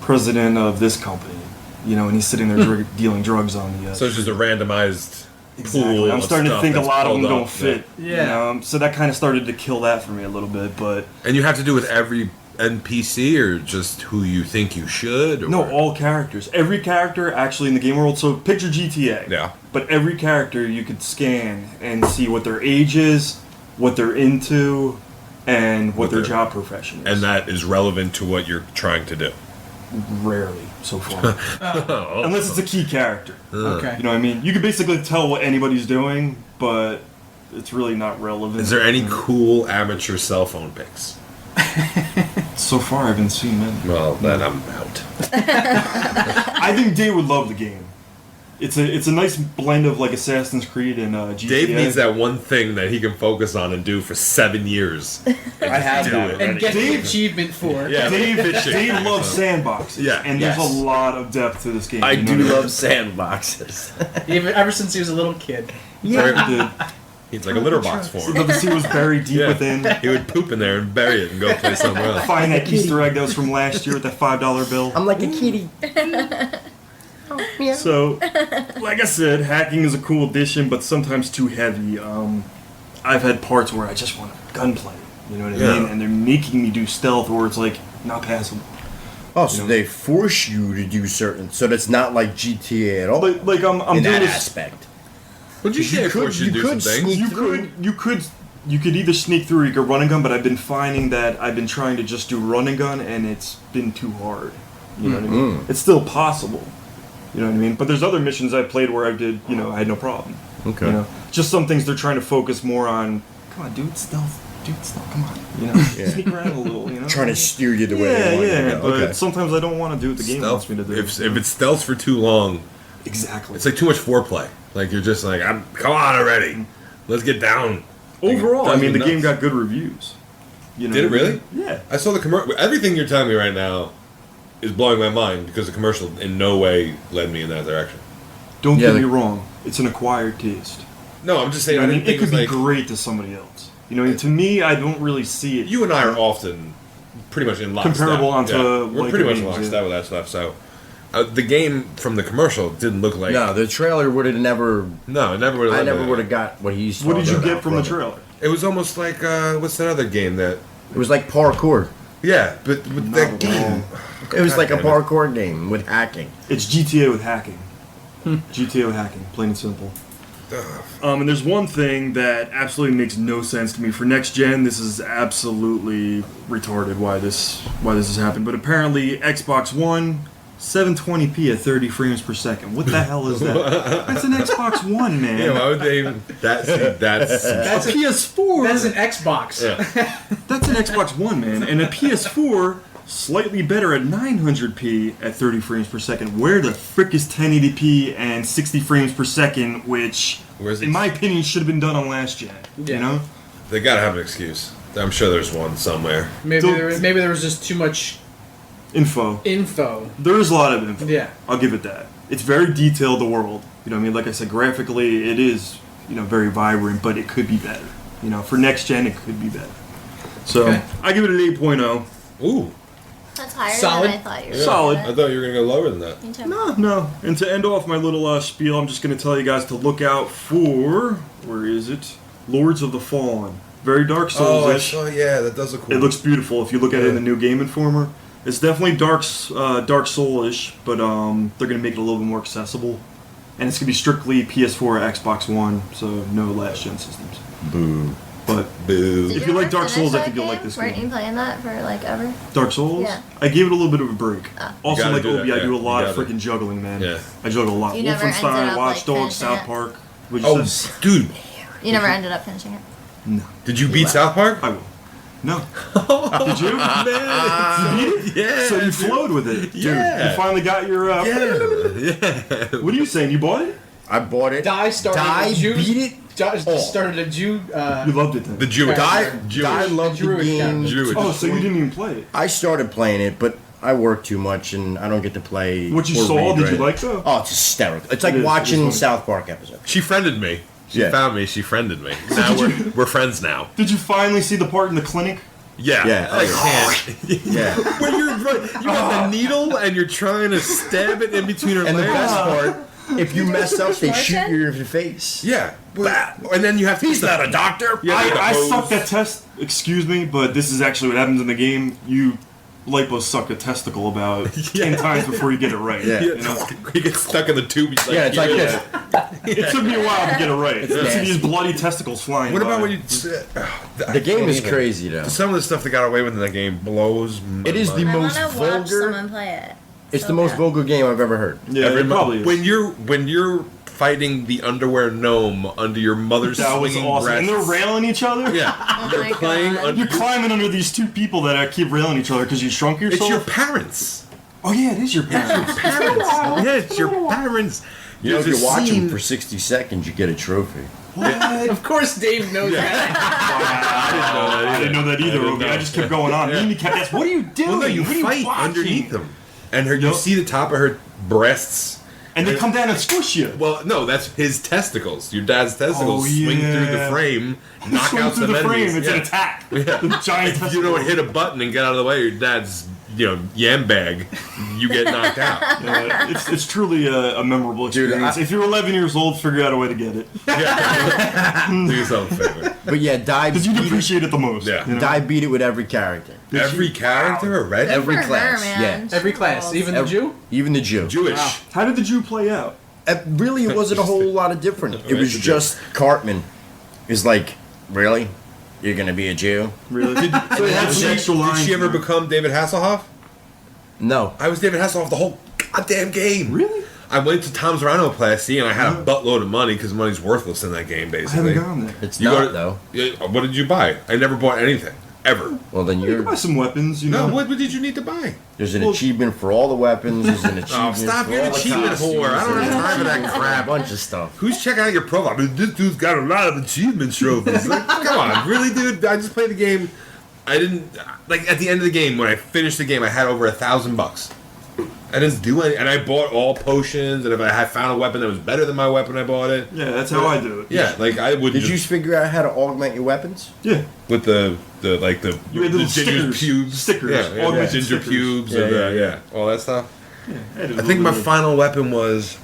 president of this company, and he's sitting there dealing drugs on the. So it's just a randomized exactly. pool. I'm starting to think a lot of them don't up. fit. Yeah. So that kind of started to kill that for me a little bit, but. And you have to do with every NPC or just who you think you should? Or? No, all characters. Every character actually in the game world. So picture GTA. Yeah. But every character you could scan and see what their age is, what they're into, and what their job profession is. And that is relevant to what you're trying to do. Rarely so far. Unless it's a key character. Okay. You know what I mean? You can basically tell what anybody's doing, but it's really not relevant. Is there any cool amateur cell phone pics? So far, I haven't seen many. Well, then I'm out. I think Dave would love the game. It's a nice blend of like Assassin's Creed and GTA. Dave needs that one thing that he can focus on and do for 7 years. I have do that it. already. And get the achievement for. Yeah. Dave loves sandboxes. Yeah. And there's a lot of depth to this game. I you do know what love sandboxes. Ever since he was a little kid. Yeah. He's like a litter box for him. Love to see what's buried deep within. He would poop in there and bury it and go play somewhere else. Find that Easter egg that was from last year with that $5 bill. I'm like a kitty. So, like I said, hacking is a cool addition, but sometimes too heavy. I've had parts where I just want gunplay, you know what I mean? And they're making me do stealth, or it's like not passable. Oh, so they force you to do certain, so that's not like GTA at all. Like I'm in doing that this aspect. Would you say force you to do some things? You could either sneak through or you could run and gun, but I've been finding that I've been trying to just do run and gun, and it's been too hard. You know what I mean? It's still possible. You know what I mean? But there's other missions I've played where I did, I had no problem. Okay. Just some things they're trying to focus more on. Come on, dude, stealth. Come on. Sneak around a little, Trying to steer you the way they want you to go. But sometimes I don't want to do what the game wants me to do. If it's stealth for too long, exactly. It's like too much foreplay. Like you're just like, come on already. Let's get down. Overall, Like, the game got good reviews. Did it really? Yeah. I saw the commercial. Everything you're telling me right now is blowing my mind because the commercial in no way led me in that direction. Don't get me wrong. It's an acquired taste. No, I'm just saying. It could be great to somebody else. To me, I don't really see it. You and I are often pretty much in lockstep. Comparable onto we're pretty much in games, lockstep with that stuff. So the game from the commercial didn't look like. No, the trailer would have never. No, it never would have. I never would have got what he's. What did you get from the it. trailer? It was almost like what's that other game that? It was like parkour. Yeah, but with that game. It was like a parkour game with hacking. It's GTA with hacking. GTA with hacking, plain and simple. And there's one thing that absolutely makes no sense to me. For next gen, this is absolutely retarded why this has happened. But apparently, Xbox One, 720p at 30 frames per second. What the hell is that? That's an Xbox One, man. Yeah, why would they? That's a PS4. That's an Xbox. Yeah. That's an Xbox One, man. And a PS4, slightly better at 900p at 30 frames per second. Where the frick is 1080p and 60 frames per second, which, in my opinion, should have been done on last gen. Yeah. They gotta have an excuse. I'm sure there's one somewhere. Maybe there was just too much info. There is a lot of info. Yeah. I'll give it that. It's very detailed, the world. Like I said, graphically, it is, very vibrant, but it could be better. For next gen, it could be better. So, I give it an 8.0. Ooh. That's higher Solid. than I thought you were. Solid. I thought you were gonna go lower than that. Me too. No. And to end off my little spiel, I'm just going to tell you guys to look out for, where is it? Lords of the Fallen. Very Dark Souls-ish. Oh, I saw, that does look cool. It looks beautiful if you look at it in the new Game Informer. It's definitely Dark Soul-ish, but they're going to make it a little bit more accessible. And it's going to be strictly PS4 or Xbox One, so no last-gen systems. Boo. But if you like Dark Souls, I think you'll like this Weren't game. you playing that for ever? Dark Souls? Yeah. I gave it a little bit of a break. Also, gotta like do that, Obi, I yeah. do a lot You of gotta. freaking juggling, man. Yeah. I juggle a lot. You never ended Wolfenstein, up, Watch Dogs, finishing South it? Park. What'd you say? Dude. You never ended up finishing it? No. Did you beat South Park? I will. No. Did you? Man. You beat it? Yeah. So you flowed with it. Dude, Yeah. you finally got your... Yeah. What are you saying? You bought it? I bought it. Die started a Jew. beat it. Started a Jew. You loved it then. The Jewish. I loved the Jewish game. Jewish. Oh, so you didn't even play it? I started playing it, but I work too much and I don't get to play. What you or saw, read, did you right? like though? Oh, it's hysterical. It's like It is watching funny. South Park episode. She friended me. She found me. She friended me. Now we're friends now. Did you finally see the part in the clinic? Yeah. Yeah. I can't. Yeah. When you have the needle and you're trying to stab it in between her And the legs. best part, if you mess up, they shoot motion? you in the face. Yeah. And then you have to. He's not a doctor. Yeah, I sucked that test. Excuse me, but this is actually what happens in the game. You lipo suck a testicle about 10 times before you get it right. Yeah. You know? You get stuck in the tube. Like, Yeah, it's like this. It took me a while to get it right. You see nasty. these bloody testicles flying. What about by. when you? The game is crazy though. Some of the stuff they got away with in that game blows. It is the I most want to watch vulgar. someone play it. It's So the most bad. vulgar game I've ever heard. Yeah, it probably is. When you're fighting the underwear gnome under your mother's That was swinging awesome. And breasts. they're railing each other? Yeah, Oh you're my playing. God. Under, You're climbing under these two people that keep railing each other because you shrunk yourself? It's your parents. Oh, yeah, it is your parents. Yeah, it's your parents. You know, if There's you a watch scene- them for 60 seconds, you get a trophy. Of course, Dave knows that. I didn't know that either, didn't Obi. know. I just kept going on. Mimi kept asking, what are you doing? Well, no, you what are you fight watching? underneath them, and you see the top of her breasts. And they come down and squish you. Well, no, that's his testicles. Your dad's testicles swing through the frame, knock Swing out through some the frame. enemies. It's an attack. Yeah. The giant If you don't hit a button and get out of the way, your dad's yam bag, you get knocked out. Yeah, it's truly a memorable Dude, experience. If you're 11 years old, figure out a way to get it. Do yourself a favor. But yeah, Because you'd appreciate it the most. Yeah. you know? Die beat it with every character. Every character already? Every For her, class. man. Yeah. Every class, even the Jew. Even the Jew. Jewish. Wow. How did the Jew play out? Really, it wasn't a whole lot of different. It was just Cartman is like, really? You're going to be a Jew? Really? So they had some extra lines. Did she ever there. become David Hasselhoff? No. I was David Hasselhoff the whole goddamn game. Really? I went to Tom's Rhinoplasty and I had a buttload of money because money's worthless in that game, I basically. haven't gone there. It's You not, go to- though. Yeah, what did you buy? I never bought anything. Ever. Well, then You can you're... buy some weapons, you know. No, what did you need to buy? There's an Well- achievement for all the weapons. There's an achievement Oh, stop, for you're all an the achievement costumes, whore. I don't there's have time for that an crap. A bunch of stuff. Who's checking out your profile? I mean, this dude's got a lot of achievement trophies. Like, come on, really, dude? I just played the game. I didn't like at the end of the game when I finished the game. I had over $1,000. I didn't do any, and I bought all potions. And if I had found a weapon that was better than my weapon, I bought it. Yeah, that's how I do it. Yeah, like I would. Did you figure out how to augment your weapons? Yeah. with the You had the little ginger stickers. pubes, Stickers. yeah, the Augmented ginger stickers. pubes, Yeah, and yeah. all that stuff. I did a I think my little bit. final weapon was.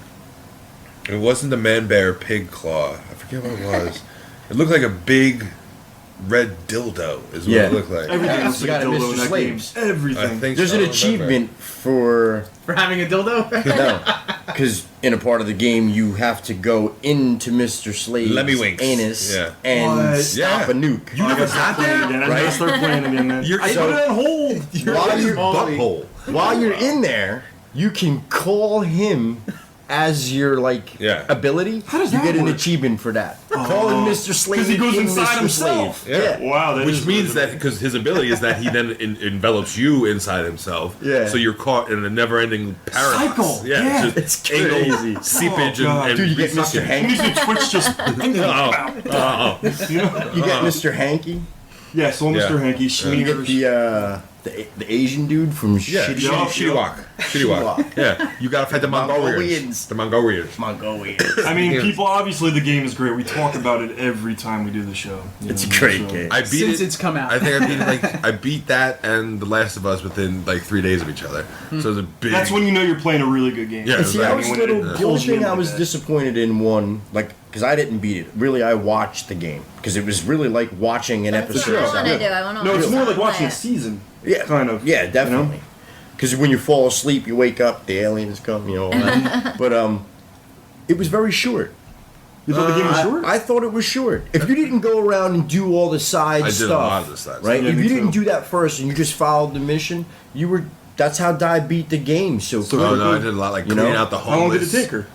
It wasn't the man bear pig claw. I forget what it was. It looked like a big red dildo. Is what Yeah. it looked like. Everything Yeah, else you like a got it, dildo Mr. in that Slaves. game. Everything. I think There's so, an I don't remember. achievement for... For having a dildo? No. Because in a part of the game, you have to go into Mr. Slave's Lemmywinks. anus Yeah. and What? stop Yeah. a nuke. You never got playing that? again. I Right? gotta start playing again, man. You're I so- put it on hold. While in his you're, butthole. while you're in there, you can call him as your Yeah. ability. How does you that get an work? achievement for that. Calling Mr. Slave 'Cause he goes in inside Mr. himself. Slave. Yeah. Wow, that Which is means really that because his ability is that he then envelops you inside himself. Yeah. So you're caught in a never-ending paradox. Cycle. Yeah. Yeah. It's just It's anal crazy. seepage Oh, God. and Dude, you get resuction. Mr. Hanky. It makes your Twitch just. You know? You get Mr. Hanky. Yeah, so Mr. Yeah. Hanky, You Schmears. get the Asian dude from Yeah, Shitty Shitty Walk. Yeah, you gotta fight the Mongolians. Mongolians. The Mongolians. Mongolians. I mean, people, obviously the game is great. We talk about it every time we do the show. you It's know, a great so- game. I beat Since it. it's come out. I think I beat that and The Last of Us within like 3 days of each other. So it was a big. That's when you know you're playing a really good game. Yeah, See, I was When the it only pulls you thing in I like was that. disappointed in because I didn't beat it. Really, I watched the game because it was really like watching an That's episode. what I of want to something. do. I want to. No, it's more like play watching a it. season. Yeah, Kind of. Yeah, definitely. Because when you fall asleep, you wake up, the aliens come, all that. But it was very short. You thought the game was short? I thought it was short. If you didn't go around and do all the side I did a stuff, lot of the side right? stuff. Yeah, if me you didn't too. do that first and you just followed the mission, you were. That's how Die beat the game. So Oh no, I did a lot like You cleaning know? out the How long did it homeless. take her?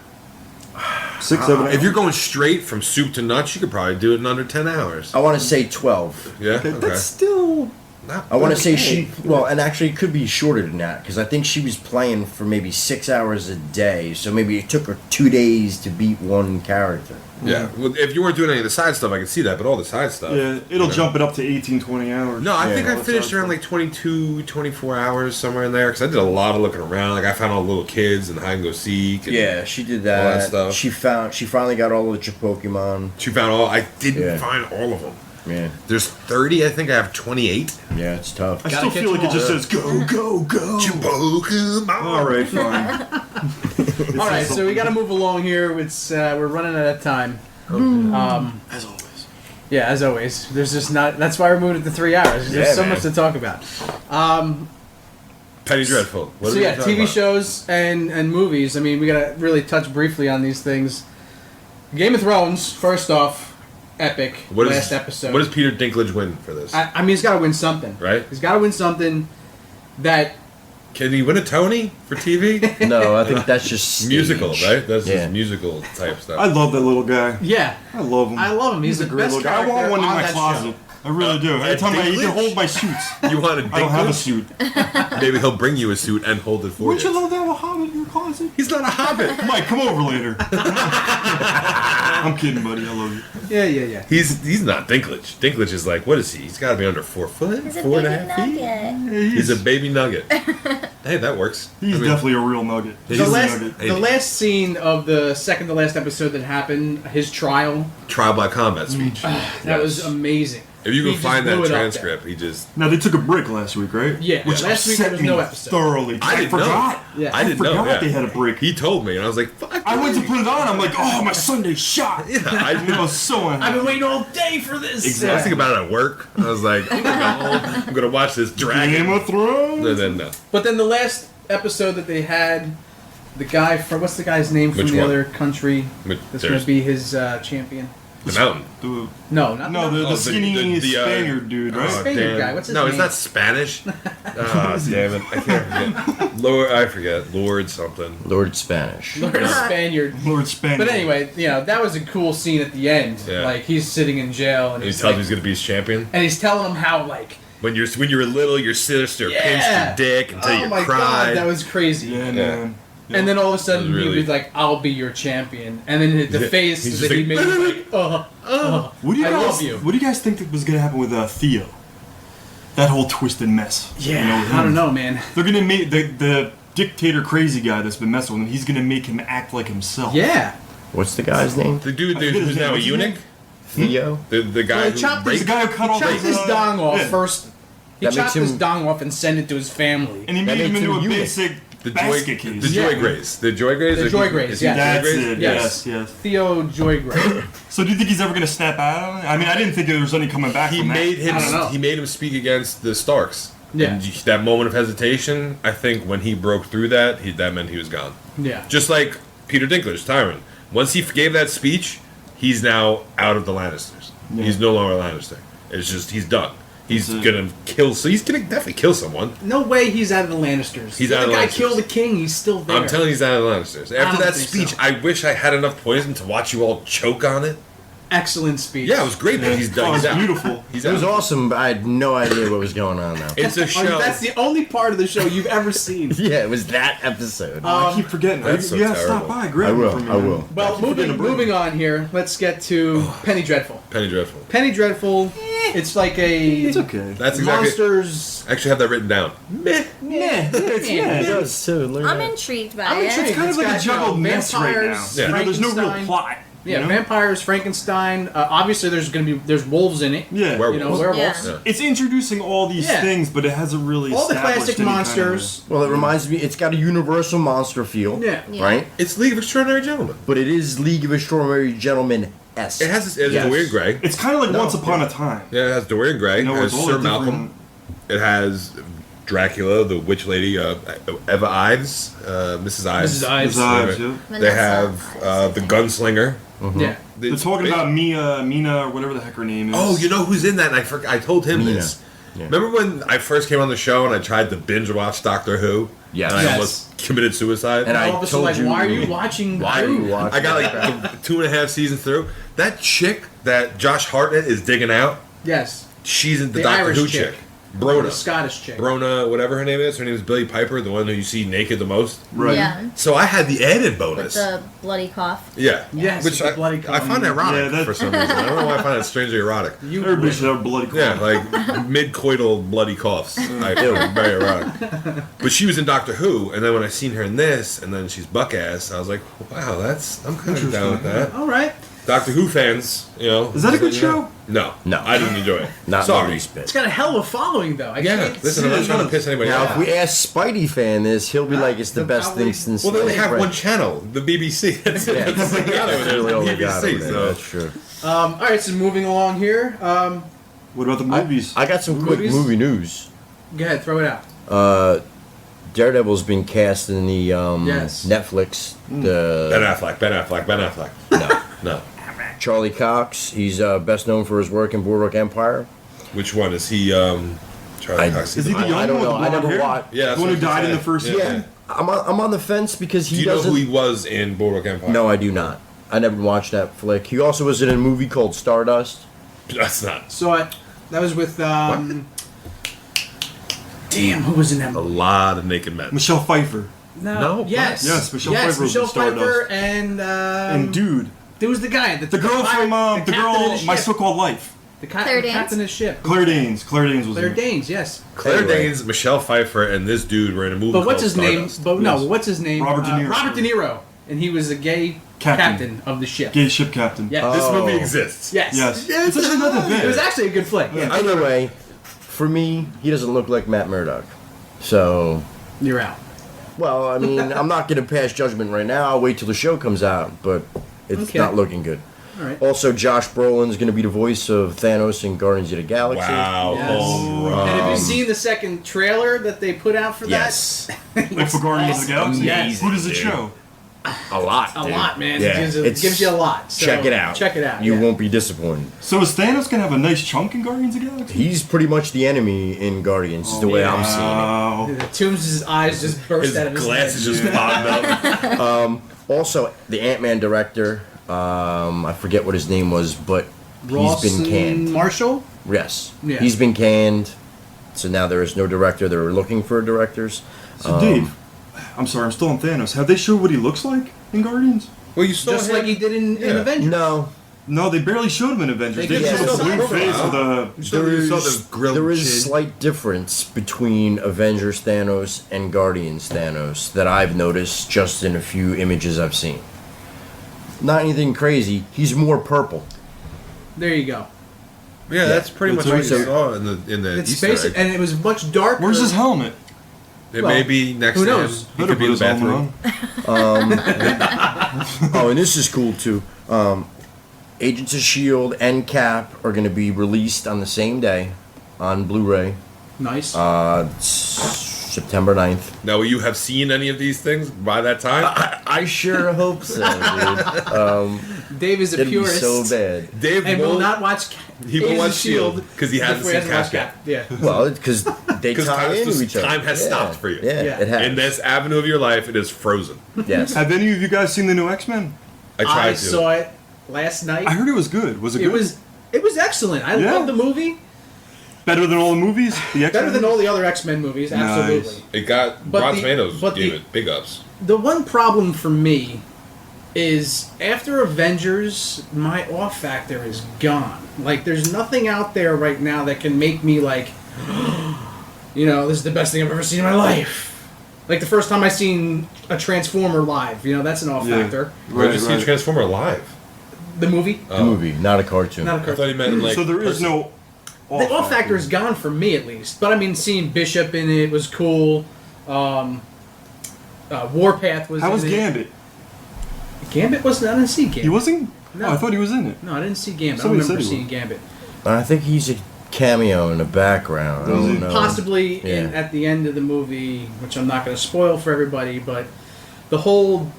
6, 7 hours? If you're going straight from soup to nuts, you could probably do it in under 10 hours. I want to say 12. Yeah, Okay, okay. that's still I want to say and actually it could be shorter than that, because I think she was playing for maybe 6 hours a day, so maybe it took her 2 days to beat one character. Yeah, well, if you weren't doing any of the side stuff, I could see that, but all the side stuff... Yeah, it'll jump it up to 18, 20 hours. No, I think I all finished around like 22, 24 hours, somewhere in there, because I did a lot of looking around. Like, I found all the little kids and hide and go seek. And Yeah, she did that. all that stuff. She finally got all of your Pokemon. She found all... I didn't find all of them. Yeah. There's 30, I think I have 28. Yeah, it's tough. I still feel like it just says, go, go, go. Pokemon. All right, fine. All right, so we got to move along here. It's we're running out of time. As always. Yeah, as always. There's just not. That's why we're moving it to 3 hours. There's so much to talk about. Penny Dreadful. What So are we yeah, talking TV about? shows and movies. I mean, we gotta really touch briefly on these things. Game of Thrones. First off, epic. Last episode. What does Peter Dinklage win for this? I mean, he's got to win something, right? He's got to win something that. Can he win a Tony for TV? No, I think that's just musical, stage. right? That's just musical type stuff. I love that little guy. Yeah, I love him. I love him. He's a the great best little guy. I want one in my closet. I really do. Every time you can hold my suits. You want a Dinklage? I don't have a suit. Maybe he'll bring you a suit and hold it for Wouldn't you. you love to have a hobbit in your closet? He's not a hobbit. Mike, come over later. I'm kidding, buddy. I love you. Yeah. He's not Dinklage. Dinklage is like, what is he? He's got to be under 4 foot, He's a 4.5 baby feet. nugget. He's a baby nugget. Hey, that works. He's definitely a real nugget. The last scene of the second to last episode that happened, his trial. Trial by combat speech. That was amazing. If you can He find just blew that it up transcript, he just... Now, they took a break last week, right? Yeah, Which last week there upset was me no episode. thoroughly. I forgot. Yeah. I didn't know. forgot they had a break. He told me, and I was like, fuck. I went to put it on. I'm like, oh, my Sunday shot. Yeah, I was so unhappy. I've been waiting all day for this. Exactly. I was thinking about it at work. I was like, I'm gonna go home. I'm gonna watch this dragon. Game of Thrones. And then no. But then the last episode that they had, the guy from what's the guy's name from Which the one? other country that's going to be his champion? The mountain. No, not the skinny Spaniard dude, right? Spaniard guy. What's his no, name? it's not Spanish. Oh, damn it! I can't forget. I forget. Lord something. Lord Spanish. Lord Spaniard. Lord Spaniard. But anyway, that was a cool scene at the end. Yeah. Like he's sitting in jail and He he's tells like, him he's gonna be his champion. and he's telling him how like. When you were little, your sister pinched your dick until you Oh my cried. god, that was crazy. Yeah, man. And then all of a sudden That was really- he was like, "I'll be your champion," and then the face He's that just he made was like, What do you I guys? love you. What do you guys think that was gonna happen with Theo? That whole twisted mess. Yeah, with him. I don't know, man. They're gonna make the dictator crazy guy that's been messing with him. He's gonna make him act like himself. Yeah. What's the guy's name? The dude I forget his who's name. now a What's his eunuch. Theo? The guy Well, who chopped raped- his guy who cut off chopped his dong off yeah. first. He That makes chopped his him- dong off and sent it to his family. And he That made him makes into him a eunuch. basic The basket case. The Joy Grays. The Joy Grays? The Or Joy he- Grays, is he yes. Joy That's Grays? it. Yes. Yes. Theo Joygray. So do you think he's ever gonna snap out of it? I mean, I didn't think there was any coming back He from made that. I don't know. him. He made him speak against the Starks. Yeah. And that moment of hesitation, I think, when he broke through that, that meant he was gone. Yeah. Just like Peter Dinklage, Tywin. Once he gave that speech, he's now out of the Lannisters. Yeah. He's no longer a Lannister. It's just he's done. He's That's it. gonna kill. So he's gonna definitely kill someone. No way he's out of the Lannisters. He's If out of the the guy Lannisters. killed the king, he's still there. I'm telling you, he's out of the Lannisters. After don't that think speech, so. I wish I had enough poison to watch you all choke on it. Excellent speech. Yeah, it was great, but he's done. Oh, He's it's out. beautiful. He's It was out. awesome, but I had no idea what was going on now. It's a show. That's the only part of the show you've ever seen. Yeah, it was that episode. I keep forgetting. That's so you gotta stop terrible. by. I Grab will. it from me, I man. will. Well, moving on here, let's get to Penny Dreadful. Penny Dreadful. Penny Dreadful, it's like a It's okay. That's exactly. monsters. I actually have that written down. Yeah, it's It does too. Look at I'm that. intrigued by I'm it. intrigued. It's kind of like a got, juggled mess right now. vampires, Yeah. You know, there's no real Frankenstein. plot. Yeah, you know? vampires, Frankenstein. Obviously, there's wolves in it. Yeah. Werewolves. You know, werewolves. Yeah. It's introducing all these Yeah. things, but it hasn't really All the established classic any monsters. Well, it reminds me, it's got a universal monster feel. Yeah. Yeah. Right? It's League of Extraordinary Gentlemen. But it is League of Extraordinary Gentlemen-esque. It has Yes. Dorian Gray. It's kind of like No, Once Upon yeah. a Time. Yeah, it has Dorian Gray. You know, It it's has all Sir the Malcolm. It has Dracula, the witch lady, Eva Ives, Mrs. Ives. Mrs. Ives. Mrs. Ives, Whatever. yeah. They have the gunslinger. Yeah. They're talking about Mina, or whatever the heck her name is. Oh, you know who's in that? And I told him Mina. this. Yeah. Remember when I first came on the show and I tried to binge watch Doctor Who? Yes. And I Yes. almost committed suicide? And I all of us are told like, you- why are you watching? Why are you watching? I got like 2.5 seasons through. That chick that Josh Hartnett is digging out, Yes. she's in the The Doctor Irish Who chick. chick. Brona. The Scottish chick. Brona, whatever her name is. Her name is Billie Piper, the one who you see naked the most. Right. Yeah. So I had the added With bonus. the bloody cough. Yeah. Yes, Which the I, bloody I find erotic Yeah, that- for some reason. I don't know why I find it strangely erotic. Everybody should have a bloody cough. Yeah, like mid-coital bloody coughs. I feel very erotic. But she was in Doctor Who, and then when I seen her in this, and then she's buck-ass, I was like, wow, I'm kind of down with that. All right. Doctor Who fans, you know. Is that a good show? No. No. I didn't enjoy it. Not Sorry. the least bit. It's got a hell of a following, though. I Yeah, can't listen, I'm not see- trying to piss anybody Now, off. if we ask Spidey fan this, he'll be like, it's the best probably- thing since. Well, they only sliced have bread. one channel, the BBC. That's Yeah, that's the thing out of it. that's really all they got BBC, over there, so. that's true. All right, so moving along here. What about the movies? I got some quick Movies? movie news. Go ahead, throw it out. Daredevil's been cast in the Yes. Netflix. Ben The Affleck. No. Charlie Cox. He's best known for his work in Boardwalk Empire. Which one is he? Charlie Cox. Is he the young I don't one know. with I blonde never hair? watched. Yeah, that's The one what who I was died in gonna the first say. season? I'm on the fence because Do he you know doesn't. who he was in Boardwalk Empire? No, I do not. I never watched that flick. He also was in a movie called Stardust. That's not. So that was with. Damn, who was in that A movie? lot of naked men. Michelle Pfeiffer. No, Yes. Yes, Michelle Pfeiffer was in Michelle Pfeiffer Stardust. and. And dude, There was the guy. the girl from the captain of the My ship. So-Called Life. The Claire Danes? captain of the ship. Claire Danes. Claire Danes was Claire in it. Danes, yes. Claire Anyway. Danes, Michelle Pfeiffer, and this dude were in a movie But called what's his name? Stardust. But no, Yes. what's his name? Robert De Niro. Robert De Niro, and he was a gay captain of the ship. Gay ship captain. Yes. This movie Oh. exists. Yes. Yes. It's actually not that bad. It was actually a good flick. Yeah. Anyway, for me, he doesn't look like Matt Murdock. So, You're out. well, I mean, I'm not going to pass judgment right now. I'll wait till the show comes out, but it's Okay. not looking good. All right. Also, Josh Brolin's going to be the voice of Thanos in Guardians of the Galaxy. Wow. Yes. Home run. And have you seen the second trailer that they put out for Yes. Like for Guardians of the Galaxy? Yes. Who does it Dude. show? A lot. A dude. lot, man. Yeah. It gives you a lot. So Check it out. Check it out. You yeah. won't be disappointed. So is Thanos gonna have a nice chunk in Guardians of the Galaxy? He's pretty much the enemy in Guardians, is the way I'm seeing it. Wow. The Toombs' eyes just burst His out of his glasses head. just popped up. Also, the Ant-Man director, I forget what his name was, but Ross he's been canned. Marshall? Yes. Yeah. He's been canned. So now there is no director. They're looking for directors. So Dave, I'm sorry, I'm still on Thanos. Have they showed what he looks like in Guardians? Well, you saw Just him. like he did in Avengers. No. No, they barely showed him in Avengers. They They did. showed Yeah. a blue Yeah. face with a. You saw the grilled There is chin. slight difference between Avengers Thanos and Guardians Thanos that I've noticed just in a few images I've seen. Not anything crazy. He's more purple. There you go. Yeah, that's pretty much That's what you also- saw in the It's Easter basic, egg. and it was much darker. Where's his helmet? It well, may be next who to him. knows? He could be in the bathroom. Oh, and this is cool too. Agents of S.H.I.E.L.D. and Cap are going to be released on the same day on Blu-ray, Nice. September 9th. Now, will you have seen any of these things by that time? I sure hope so, dude. Dave is a It'd be purist. so bad. Dave And will won't- not watch. He will Agents watch of S.H.I.E.L.D. because he hasn't before seen watched Cap yet. Yeah. Well, because they 'Cause tie into each other. time has Yeah. stopped for you. Yeah, Yeah. it has. In this avenue of your life, it is frozen. Yes. Have any of you guys seen the new X-Men? I tried I to. saw it last night. I heard it was good. Was it good? It was excellent. I Yeah. love the movie. Better than all the movies? The X-Men? Better than all the other X-Men movies. Absolutely. Nice. It got But Rotten the- Tomatoes but gave the- it big ups. The one problem for me is after Avengers, my off factor is gone. Like, there's nothing out there right now that can make me like, you know, this is the best thing I've ever seen in my life. Like the first time I seen a Transformer live, you know, that's an off Yeah. factor. Where did you see Transformer live? The movie, The movie, not a cartoon. not a I cartoon. thought he meant like. So there is person. no... The off factor is gone for me at least. But I mean, seeing Bishop in it was cool. Warpath was. How was in it. Gambit? Gambit wasn't. I didn't see Gambit. He wasn't? No. Oh, I thought he was in it. No, I didn't see Gambit. Somebody I don't remember said he seeing Gambit. I think he's a cameo in the background. I Was don't he? know. Possibly Yeah. at the end of the movie, which I'm not going to spoil for everybody, but the whole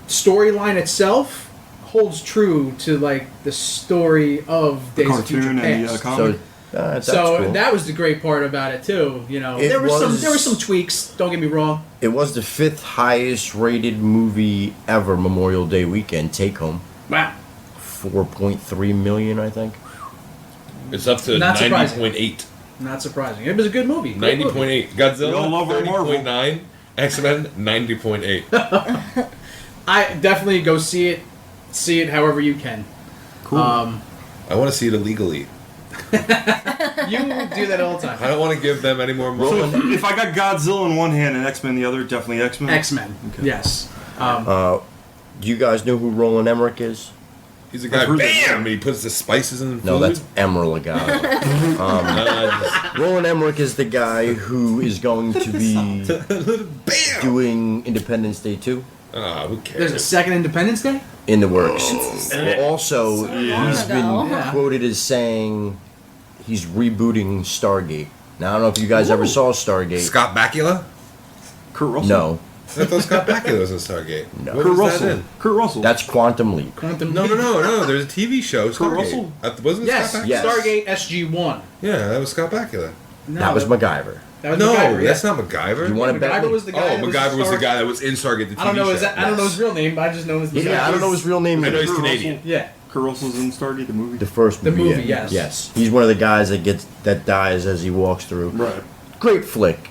storyline itself holds true to like the story of The Days of Future cartoon and the Past. comic. So, that's So cool. that was the great part about it too. You know, It there were was- some tweaks. Don't get me wrong. It was the 5th highest rated movie ever Memorial Day weekend take home. Wow. 4.3 million, I think. It's up to Not surprising. 90.8. Not surprising. It was a good movie. Great 90.8. We all Godzilla, love our Marvel. 30.9. X-Men, 90.8. I definitely go see it. See it however you can. Cool. I want to see it illegally. You do that all the time. I don't want to give them any more money. So if I got Godzilla in one hand and X-Men in the other, definitely X-Men? X-Men. Okay. Yes. Do you guys know who Roland Emmerich is? He's a guy, I've heard that. bam! He puts the spices in the food. No, that's Emerald guy. Roland Emmerich is the guy who is going to be doing Independence Day 2 who cares? There's a second Independence Day? in the works. Also, he's been ago. quoted as saying he's rebooting Stargate. Now, I don't know if you guys ever saw Stargate. Scott Bakula? Kurt Russell? No. I thought Scott Bakula was in Stargate. No. What Kurt was Russell. that in? Kurt Russell. That's Quantum Leap. Quantum No. There's a TV show, Stargate. Russell? Wasn't it Yes. Scott Bakula? Yes. Stargate SG-1. Yeah, that was Scott Bakula. No, That was MacGyver. That was No, MacGyver, that's yeah. not MacGyver. You want to bet MacGyver me? was the guy. Oh, that was MacGyver was the Star- guy that was in Stargate, the TV I don't know. show. I don't know his real name, but I just know his. Yeah, I don't know his real name. I know either. he's Kurt Canadian. Russell. Yeah. Kurt Russell's in Stargate, the movie? The first The movie. movie, yes. Yes. He's one of the guys that dies as he walks through. Right. Great flick.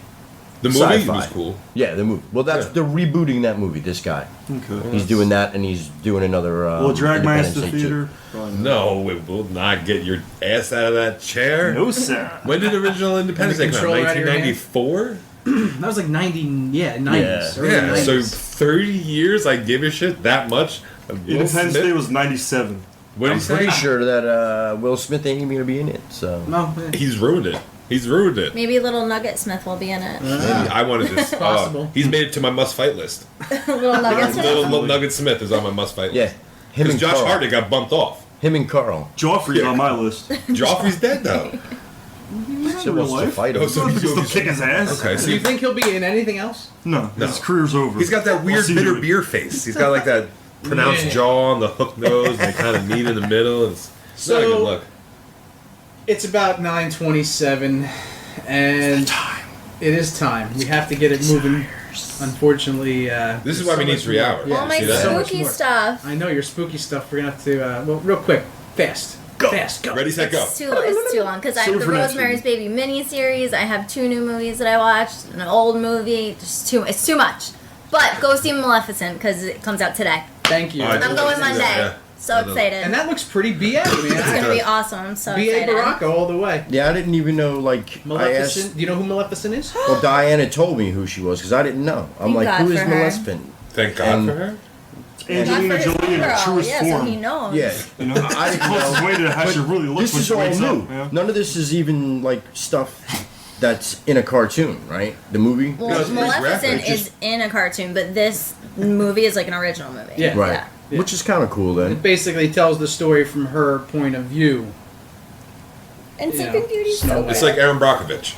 The movie Sci-fi. was cool. Yeah, the movie. Well, that's Yeah. they're rebooting that movie. This guy. Okay. He's doing that, and he's doing another. Will it drag my ass to Independence Day theater? No, it will not get your ass out of that chair. No, sir. When did the original Independence Day come out? controller out of your hand? 1994? That was like 90. Yeah, 90s. Yeah. early Yeah, so 90s. 30 years I give a shit that much? of Will Independence Smith? Day was 97. What did I'm he say? pretty sure that Will Smith ain't even gonna be in it. So No, yeah. He's ruined it. He's ruined it. Maybe Little Nugget Smith will be in it. Maybe. I wanted this. Possible. He's made it to my must fight list. Little Nugget Smith. Little Nugget Smith is on my must fight yeah, list. him Because and Josh Carl. Hartnett got bumped off. Him and Carl. Joffrey's on my list. Joffrey's dead though. Still wants to fight him. Oh, so He's still kick his ass. Okay, Do so you think he'll be in anything else? No, No. his career's over. he's got that I'll weird see you bitter in- beer face. He's got like that pronounced Yeah. jaw and the hook nose, and they kind of meet in the middle. It's not a good look. It's about 9:27, and it is time. We have to get it moving. Unfortunately, This is why we need 3 hours. Yeah, All my see that? so much spooky more. stuff. I know your spooky stuff. We're gonna have to. Well, real quick, fast, go, fast, go. Ready, set, go. It's too long because I Save have it the for next Rosemary's Baby miniseries. I have 2 new movies that I watched, an old movie. Just it's too much. But go see Maleficent because it comes out today. Thank you. All right, I'm going Monday. Yeah. So I know. excited. And that looks pretty BA, man. It's gonna be awesome. I'm so BA excited. Baraka all the way. Yeah, I didn't even know. Like, I Maleficent. asked. Do you know who Maleficent is? Well, Diana told me who she was because I didn't know. I'm Thank like, God who is for her. Maleficent? Thank God And- for her. Angelina Not for his Jolie in her girl. truest Yeah, so form. he knows. Yeah, You know, I didn't closest know. way to how she really looks This when is she all wakes new. up. Yeah. None of this is even like stuff that's in a cartoon, right? The movie. Well, No, it's pretty Maleficent graphic, is in a cartoon, but this movie is like an original movie. Yeah. Right. Yeah. Which is kind of cool then. It basically tells the story from her point of view. And Yeah. Sleeping Beauty's Snow so White. It's like Aaron Brockovich.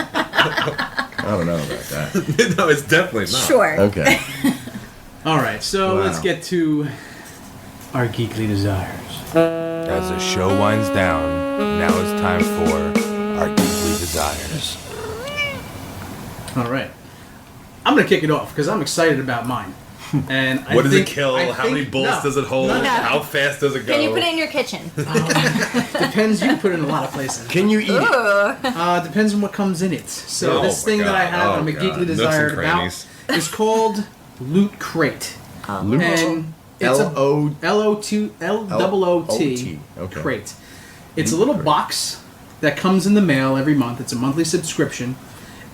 I don't know about that. No, it's definitely not. Sure. Okay. All right, so Wow. let's get to our geekly desires. As the show winds down, now it's time for our geekly desires. All right, I'm gonna kick it off because I'm excited about mine. And What does it kill? How many bullets no, does it hold? no. How fast does it go? Can you put it in your kitchen? Depends. You can put it in a lot of places. Can you eat it? Ooh. Depends on what comes in it. So Oh this my thing that I God. have, Oh I'm a God. geekly Nooks and desired about, crannies. is called Loot Crate. Loot? And it's L-O- L-O-T Okay. Crate. It's a little box that comes in the mail every month. It's a monthly subscription.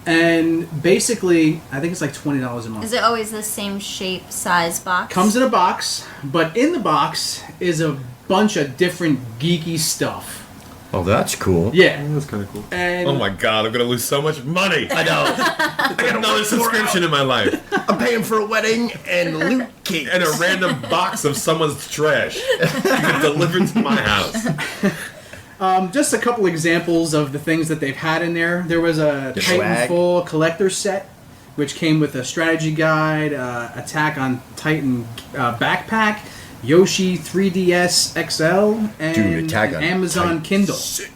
And basically, I think it's like $20 a month. Is it always the same shape, size box? Comes in a box, but in the box is a bunch of different geeky stuff. Oh, that's cool. Yeah. That's kind of cool. And Oh my God, I'm gonna lose so much money. I know. I got another subscription in my life. I'm paying for a wedding and loot cake. And a random box of someone's trash to get delivered to my house. just a couple examples of the things that they've had in there. There was a The swag. Titanfall collector set, which came with a strategy guide, Attack on Titan backpack, Yoshi 3DS XL, and Dude, Attack an on Amazon Titan. Kindle. Sick.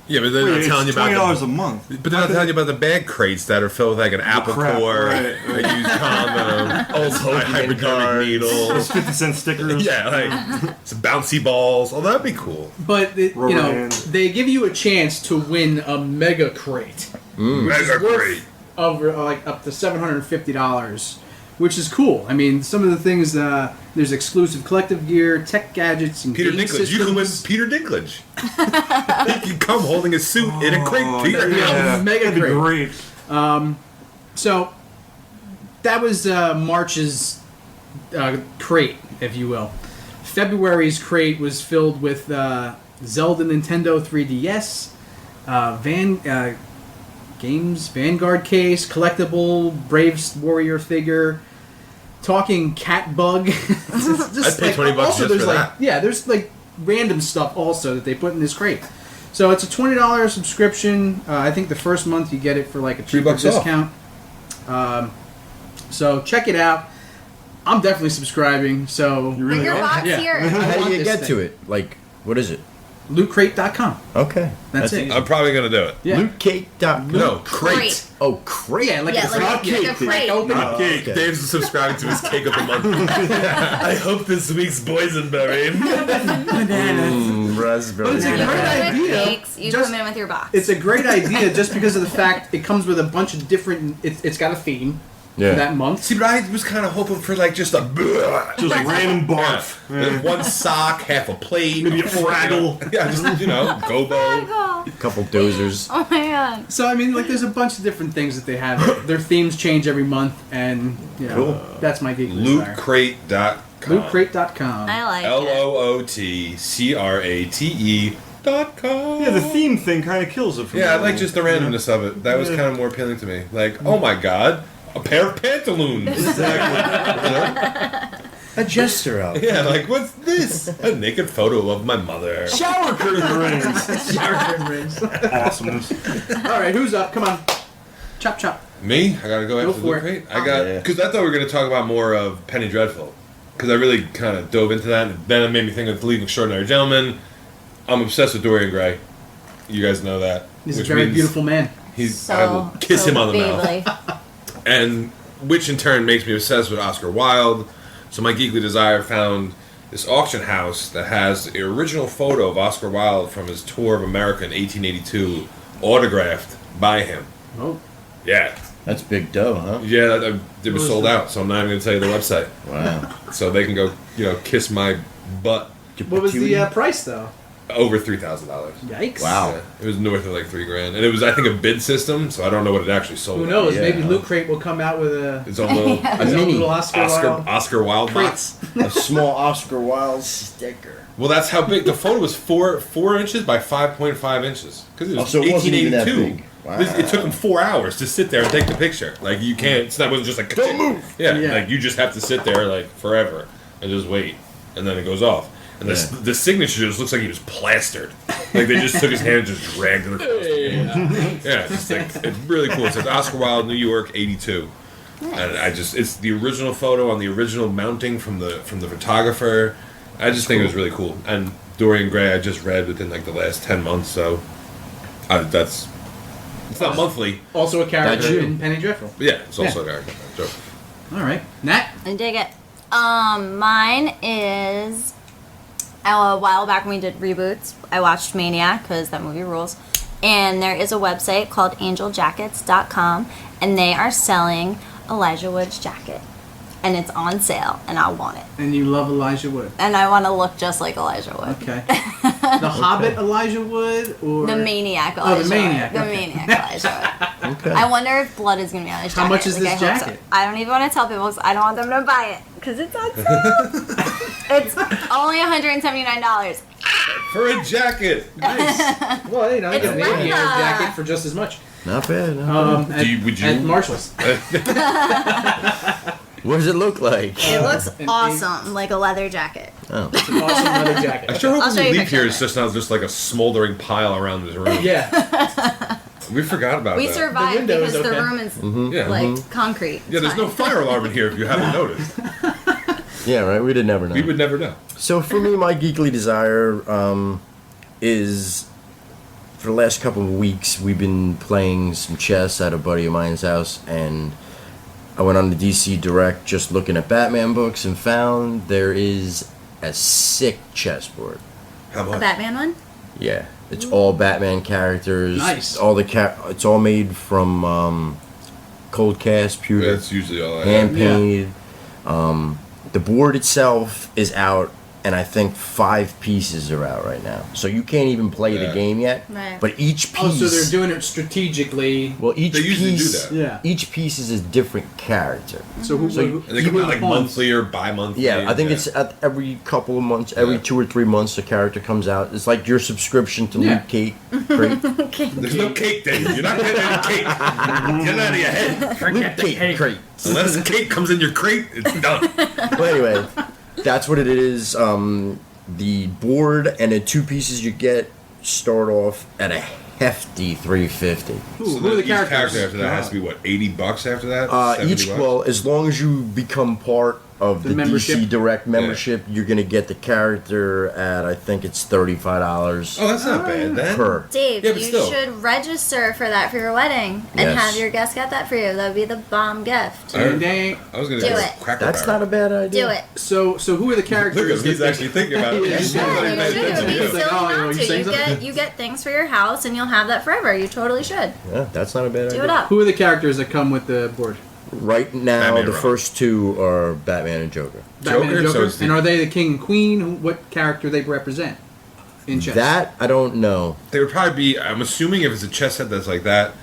Yeah, but they're not telling you about $20 a month. But they're not telling you about the bag crates that are filled with like an apple crap, core, right. a used condom, old hypodermic needles, Those 50-cent stickers. Yeah, like some bouncy balls. Oh, that'd be cool. But Rubber band. they give you a chance to win a mega crate, which is Mega worth crate. over like up to $750, which is cool. I mean, some of the things there's exclusive collective gear, tech gadgets, and Peter game Dinklage. You can win systems. Peter Dinklage. He can come holding a suit in a crate to your house. Yeah, Mega that'd be crate. great. So that was March's crate, if you will. February's crate was filled with Zelda Nintendo 3DS, Games Vanguard case, collectible Braves Warrior figure, talking cat bug. I'd pay $20 also, just there's for like that. yeah, there's like random stuff also that they put in this crate. So it's a $20 subscription. I think the first month you get it for like a cheaper $3 off. discount. So check it out. I'm definitely subscribing. So You really Bring your are? box Yeah. here. How do you this get thing. to it? Like, what is it? LootCrate.com. Okay. That's it. I'm probably gonna do it. Yeah. Lootcake.com. No, crate. Oh, crate. Yeah, like Yeah, a like crate. a Yeah, crate. crack open. Not cake. okay. Dave's subscribing to his cake of the month. I hope this week's boysenberry. Raspberry. But it's a great idea. Cakes, you Just- come in with your box. It's a great idea just because of the fact it comes with a bunch of different. It's got a theme for that month. See, but I was kind of hoping for like just a Just random barf. Yeah. One sock, half a plate, Maybe a Fraggle. Yeah, just gobo. Oh, Couple dozers. oh my god. So I mean, like, there's a bunch of different things that they have. Their themes change every month, and that's my geek desire. Lootcrate.com. LootCrate.com. I like it. LOOTCRATE.com. Yeah, the theme thing kind of kills it for me. Yeah, I like just the randomness of it. That was kind of more appealing to me. Like, oh my god, a pair of pantaloons. A jester out. Yeah, like, what's this? A naked photo of my mother. Shower curtain rings. Shower curtain rings. Awesomeness. All right, who's up? Come on, chop chop. Me? I gotta go after for Loot it. Crate? I got, because I thought we were gonna talk about more of Penny Dreadful. Because I really kind of dove into that, and then it made me think of The League of Extraordinary Gentlemen. I'm obsessed with Dorian Gray. You guys know that. He's a which very means beautiful man. I will kiss him on the mouth. baby. And which in turn makes me obsessed with Oscar Wilde. So my geekly desire found this auction house that has the original photo of Oscar Wilde from his tour of America in 1882, autographed by him. Oh, Yeah. That's big dough, huh? Yeah, it was sold out, so I'm not even going to tell you the website. Wow. So they can go, kiss my butt. what was the price though? Over $3,000. Yikes! Wow. Yeah, it was north of like $3,000, and it was, I think, a bid system, so I don't know what it actually sold. Who knows? Yeah. Maybe Loot Crate will come out with Its own little, a mini little Oscar Oscar Wilde crates. box. A small Oscar Wilde sticker. Well, that's how big the photo was. 4 inches by 5.5 inches because it was so it wasn't even that 1882. big. Wow. It took him 4 hours to sit there and take the picture. Like, you can't. It wasn't just like don't move. Yeah, Yeah. like you just have to sit there like forever and just wait, and then it goes off. And the signature just looks like he was plastered. Like they just took his hand and just dragged it across. Yeah, just like it's really cool. It says Oscar Wilde, New York, '82. And it's the original photo on the original mounting from the photographer. I just think it was really cool. And Dorian Gray, I just read within like the last 10 months, so it's not monthly. Also a That's character you. in Penny Dreadful. But yeah, it's also a character. So, All right, Nat. I dig it. Mine is a while back when we did reboots. I watched Maniac because that movie rules. And there is a website called angeljackets.com, and they are selling Elijah Wood's jacket. And it's on sale, and I want it. And you love Elijah Wood. And I want to look just like Elijah Wood. Okay. The Hobbit Elijah Wood, or The Maniac Elijah Oh, the Maniac. Wood. The okay. Maniac Elijah Wood. Okay. I wonder if blood is going to be on his jacket. How much is this I hope so. jacket? I don't even want to tell people because I don't want them to buy it because it's on sale. It's only $179. for a jacket. Nice. Well, you It's get an aviator leather. jacket for just as much. Not bad. At Marshall's. What does it look like? It looks awesome, like a leather jacket. Oh. It's an awesome leather jacket. I sure hope I'll when show we you a leave here, picture it's of just not just like a smoldering pile around this room. Yeah. We forgot about We that. survived window is because the okay. room is Yeah. like concrete. Yeah, there's no fire alarm in here if you haven't noticed. Yeah, right. We did never know. We would never know. So for me, my geekly desire is for the last couple of weeks, we've been playing some chess at a buddy of mine's house, and I went on the DC Direct just looking at Batman books and found there is a sick chessboard. How much? A Batman one? Yeah, it's all Batman characters. Nice. All the it's all made from cold cast pewter. That's usually all I hand have. painted. The board itself is out, and I think 5 pieces are out right now. So you can't even play the game yet. Right. But each piece. Oh, so they're doing it strategically. Well, each They usually do piece. that. Yeah. Each piece is a different character. So who? And they come out like monthly or bi-monthly. Yeah, I think it's at every couple of months, every 2 or 3 months, a character comes out. It's like your subscription to Yeah. Loot Cake. Crate. There's no cake, Dave. You're not getting any cake. Get out of your head. Loot Cake Crate. Unless cake comes in your crate, it's done. Well, anyway, that's what it is. The board and the 2 pieces you get start off at a hefty $350. Who are the each characters? character after that has to be what, $80 after that? Each, $70? well, as long as you become part of The the membership? DC Direct membership, you're gonna get the character at, I think it's $35 Oh, that's not bad. Then. per. Dave, Yeah, but you still. should register for that for your wedding and Yes. have your guest get that for you. That would be the bomb gift. I Dang. was going Do to it. Cracker That's Barrel. not a bad idea. Do it. So who are the characters? Look at him. He's that- actually thinking about it. Yeah, He's yeah, not Yeah, even you paying should. It attention would to be you. silly Like, oh, not you to. saying something? You get things for your house, and you'll have that forever. You totally should. Yeah, that's not a bad Do idea. it up. Who are the characters that come with the board? Right now, Batman the and first 2 are Batman and Joker. Batman Joker, and so Joker? it's the- And are they the king and queen? What character they represent in chess? That I don't know. They would probably be, I'm assuming if it's a chess set that's like that,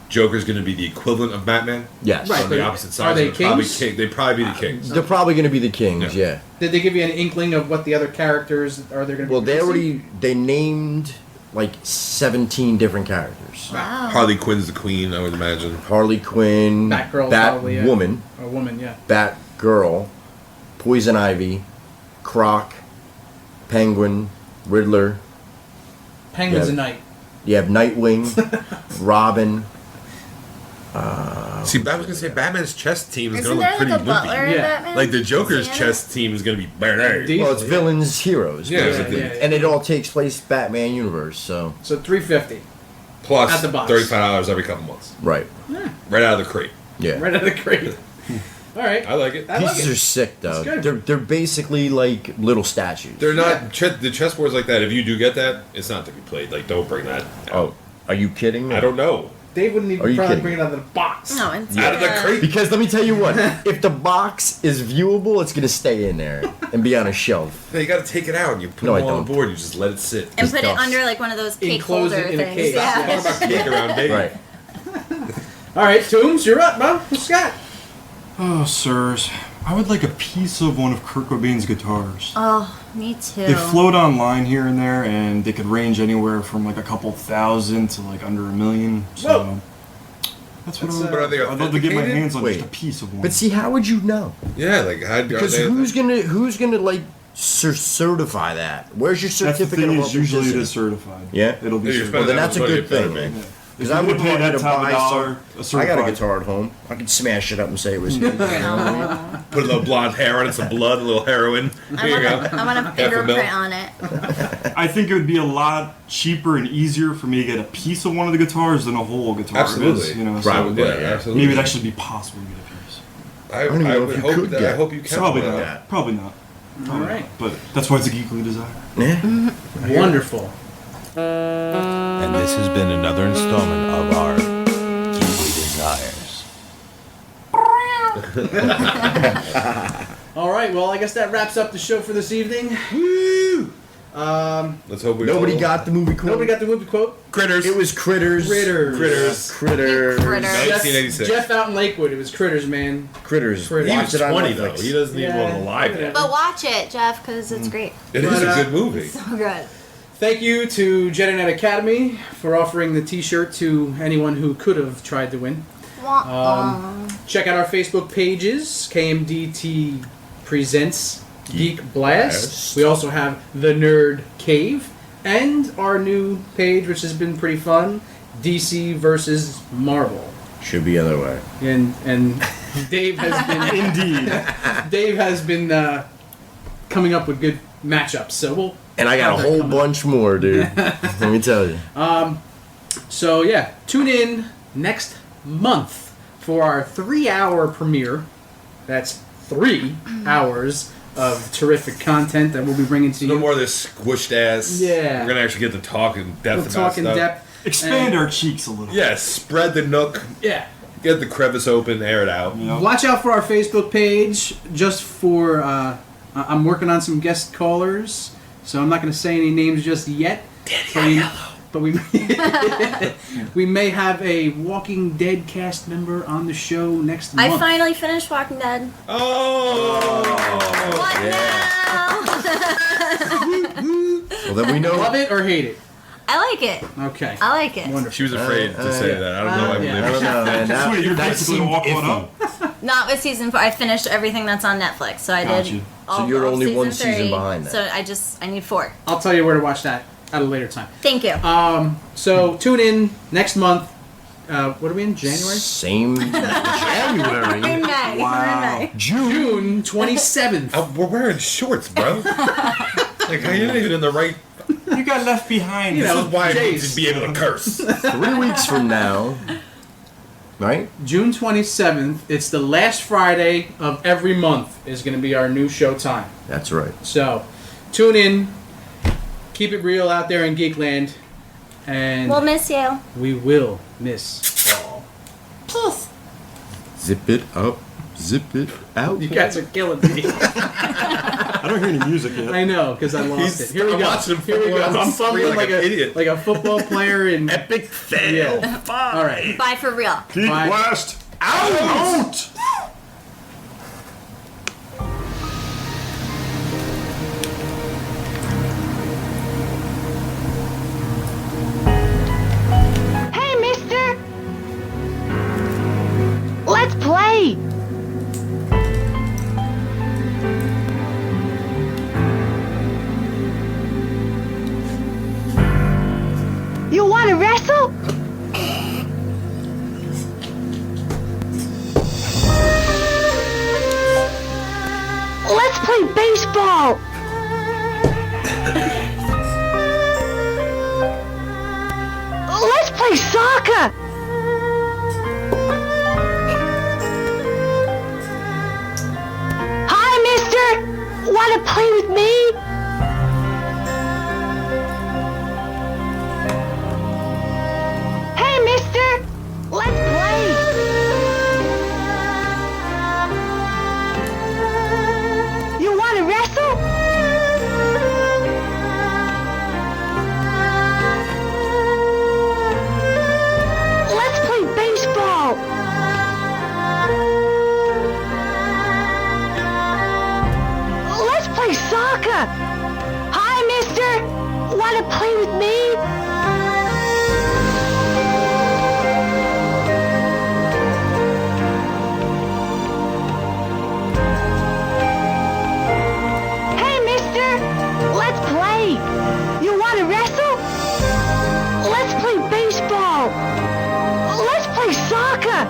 Joker's going to be the equivalent of Batman. Yes. Right. On the but opposite are side. they so they'd probably kings? They'd probably be the kings. They're probably going to be the kings. Yeah. Yeah. Did they give you an inkling of what the other characters are? They going to Well, be? they named like 17 different characters. Wow. Harley Quinn's the queen, I would imagine. Harley Quinn, Batgirl, probably, yeah. Batwoman, A woman, yeah. Batgirl, Poison Ivy, Croc, Penguin, Riddler. Penguin's Yeah. a knight. You have Nightwing, Robin. See, I was going to say Batman's chess team is Isn't going to look there pretty like a wimpy. butler in Yeah. Batman? Like the Joker's Is he in chess team is going to be bad. Deep. Well, it's villains, heroes. Yeah, basically. yeah, yeah. And it all takes place Batman universe. So So $350 Plus At the box. $35 every couple months. right, Right out of the crate. yeah. right out of the crate. All right. I like it. I like Pieces it. are sick though. It's good. They're basically like little statues. They're not the chessboards like that. If you do get that, it's not to be played. Like, don't bring that. Oh, are you kidding me? I don't know. Dave wouldn't Are even you probably kidding? bring it out of the box. No, it's Out of the crate. Because let me tell you what, if the box is viewable, it's gonna stay in there and be on a shelf. No, you got to take it out and you put No, it I all on don't. the board. You just let it sit. And put it dust. under like one of those cake Enclose it holder in a things. case. Yeah. Talk about cake around Dave. Right. All right, Toombs, you're up, bro. Scott. Oh, sirs. I would like a piece of one of Kurt Cobain's guitars. Oh, me too. They float online here and there, and they could range anywhere from like a couple thousand to like under $1 million. So Whoa. that's what That's, I But are they I'd love to get my authenticated? hands on Wait. just a piece of one. But see, how would you know? Yeah, like how Because who's gonna like certify that? Where's your that's the certificate thing of is usually it authenticity? is certified. Yeah? It'll be Yeah, you're certified. Well, then That that's a was good what thing, you man. paid, Yeah. Because If I you would pay want that to top buy $1 a some. I got a certified. guitar at home. I can smash it up and say it was. Put a little blonde hair on it, some blood, a little heroin. I Here you want, go. I want a $500,000. fingerprint on it. I think it would be a lot cheaper and easier for me to get a piece of one of the guitars than a whole guitar. Absolutely. Is, you know, Probably, so yeah. absolutely. maybe it'd actually be possible to get a piece. I don't even know would if you hope could that. get- I hope you can. Probably pull not. that out. Probably not. All right. But that's why it's a geekly desire. Yeah. Wonderful. And this has been another installment of our Geekly Desires. All right. Well, I guess that wraps up the show for this evening. Woo! Let's hope we Nobody all- got the movie quote. Nobody got the movie quote. Critters. It was Critters. Critters. Critters. Critters. Critters. 1986. Jeff out in Lakewood. It was Critters, man. Critters. Critters. He Watch was it on 20 Netflix. though. He doesn't even want to lie. whatever. But watch it, Jeff, because it's great. It is But, a good movie. So good. Thank you to JediNet Academy for offering the T-shirt to anyone who could have tried to win. Check out our Facebook pages, KMDT Presents Geek Blast. We also have The Nerd Cave, and our new page, which has been pretty fun, DC versus Marvel. Should be other way. And Dave has been Indeed. Dave has been coming up with good matchups. So we'll And I got a have that whole coming. bunch more, dude. Let me tell you. So yeah, tune in next month for our 3-hour premiere. That's 3 hours of terrific content that we'll be bringing to you. No more of this squished ass. Yeah. We're gonna actually get to talk in depth We'll about talk in stuff. depth. Expand our cheeks a little. Yes, spread the nook. Yeah. Get the crevice open, air it out. Watch out for our Facebook page. Just for I'm working on some guest callers, so I'm not going to say any names just yet. But we we may have a Walking Dead cast member on the show next month. I finally finished Walking Dead. Oh! What now? Well, then we know. Love it or hate it? I like it. Okay. I like it. Wonderful. She was afraid to say that. I don't know. I believe I don't know, man. Sweet, you're That basically seemed walking one iffy. up. Not with season 4. I finished everything that's on Netflix, so I Gotcha. did. So you're only season one season 3, behind that. So I need 4. I'll tell you where to watch that at a later time. Thank you. So tune in next month. What are we in? January? Same January. We're in May. Wow. We're in May. June 27th. We're wearing shorts, bro. Like, how you're not even in the right. You got left behind. This know, is why I need Jace. to be able to curse. 3 weeks from now, right? June 27th. It's the last Friday of every month is going to be our new show time. That's right. So tune in. Keep it real out there in Geekland. And We'll miss you. we will miss all. Peace. Zip it up, zip it out. You guys are killing me. I don't hear any music yet. I know, because I lost it. Here we I'm go. watching him Here we go. fumble I'm on the screen fumbling like like an idiot. like a football player in Epic fail. Yeah. All right. Bye for real. Geekblast out! Hey, mister! Let's play! You want to wrestle? Let's play baseball! Let's play soccer! Hi, mister! Want to play with me? Hey, mister! Let's play! You want to wrestle? Let's play baseball! Let's play soccer! Hi, mister! Want to play with me? Hey, mister! Let's play! You want to wrestle? Let's play baseball! Let's play soccer!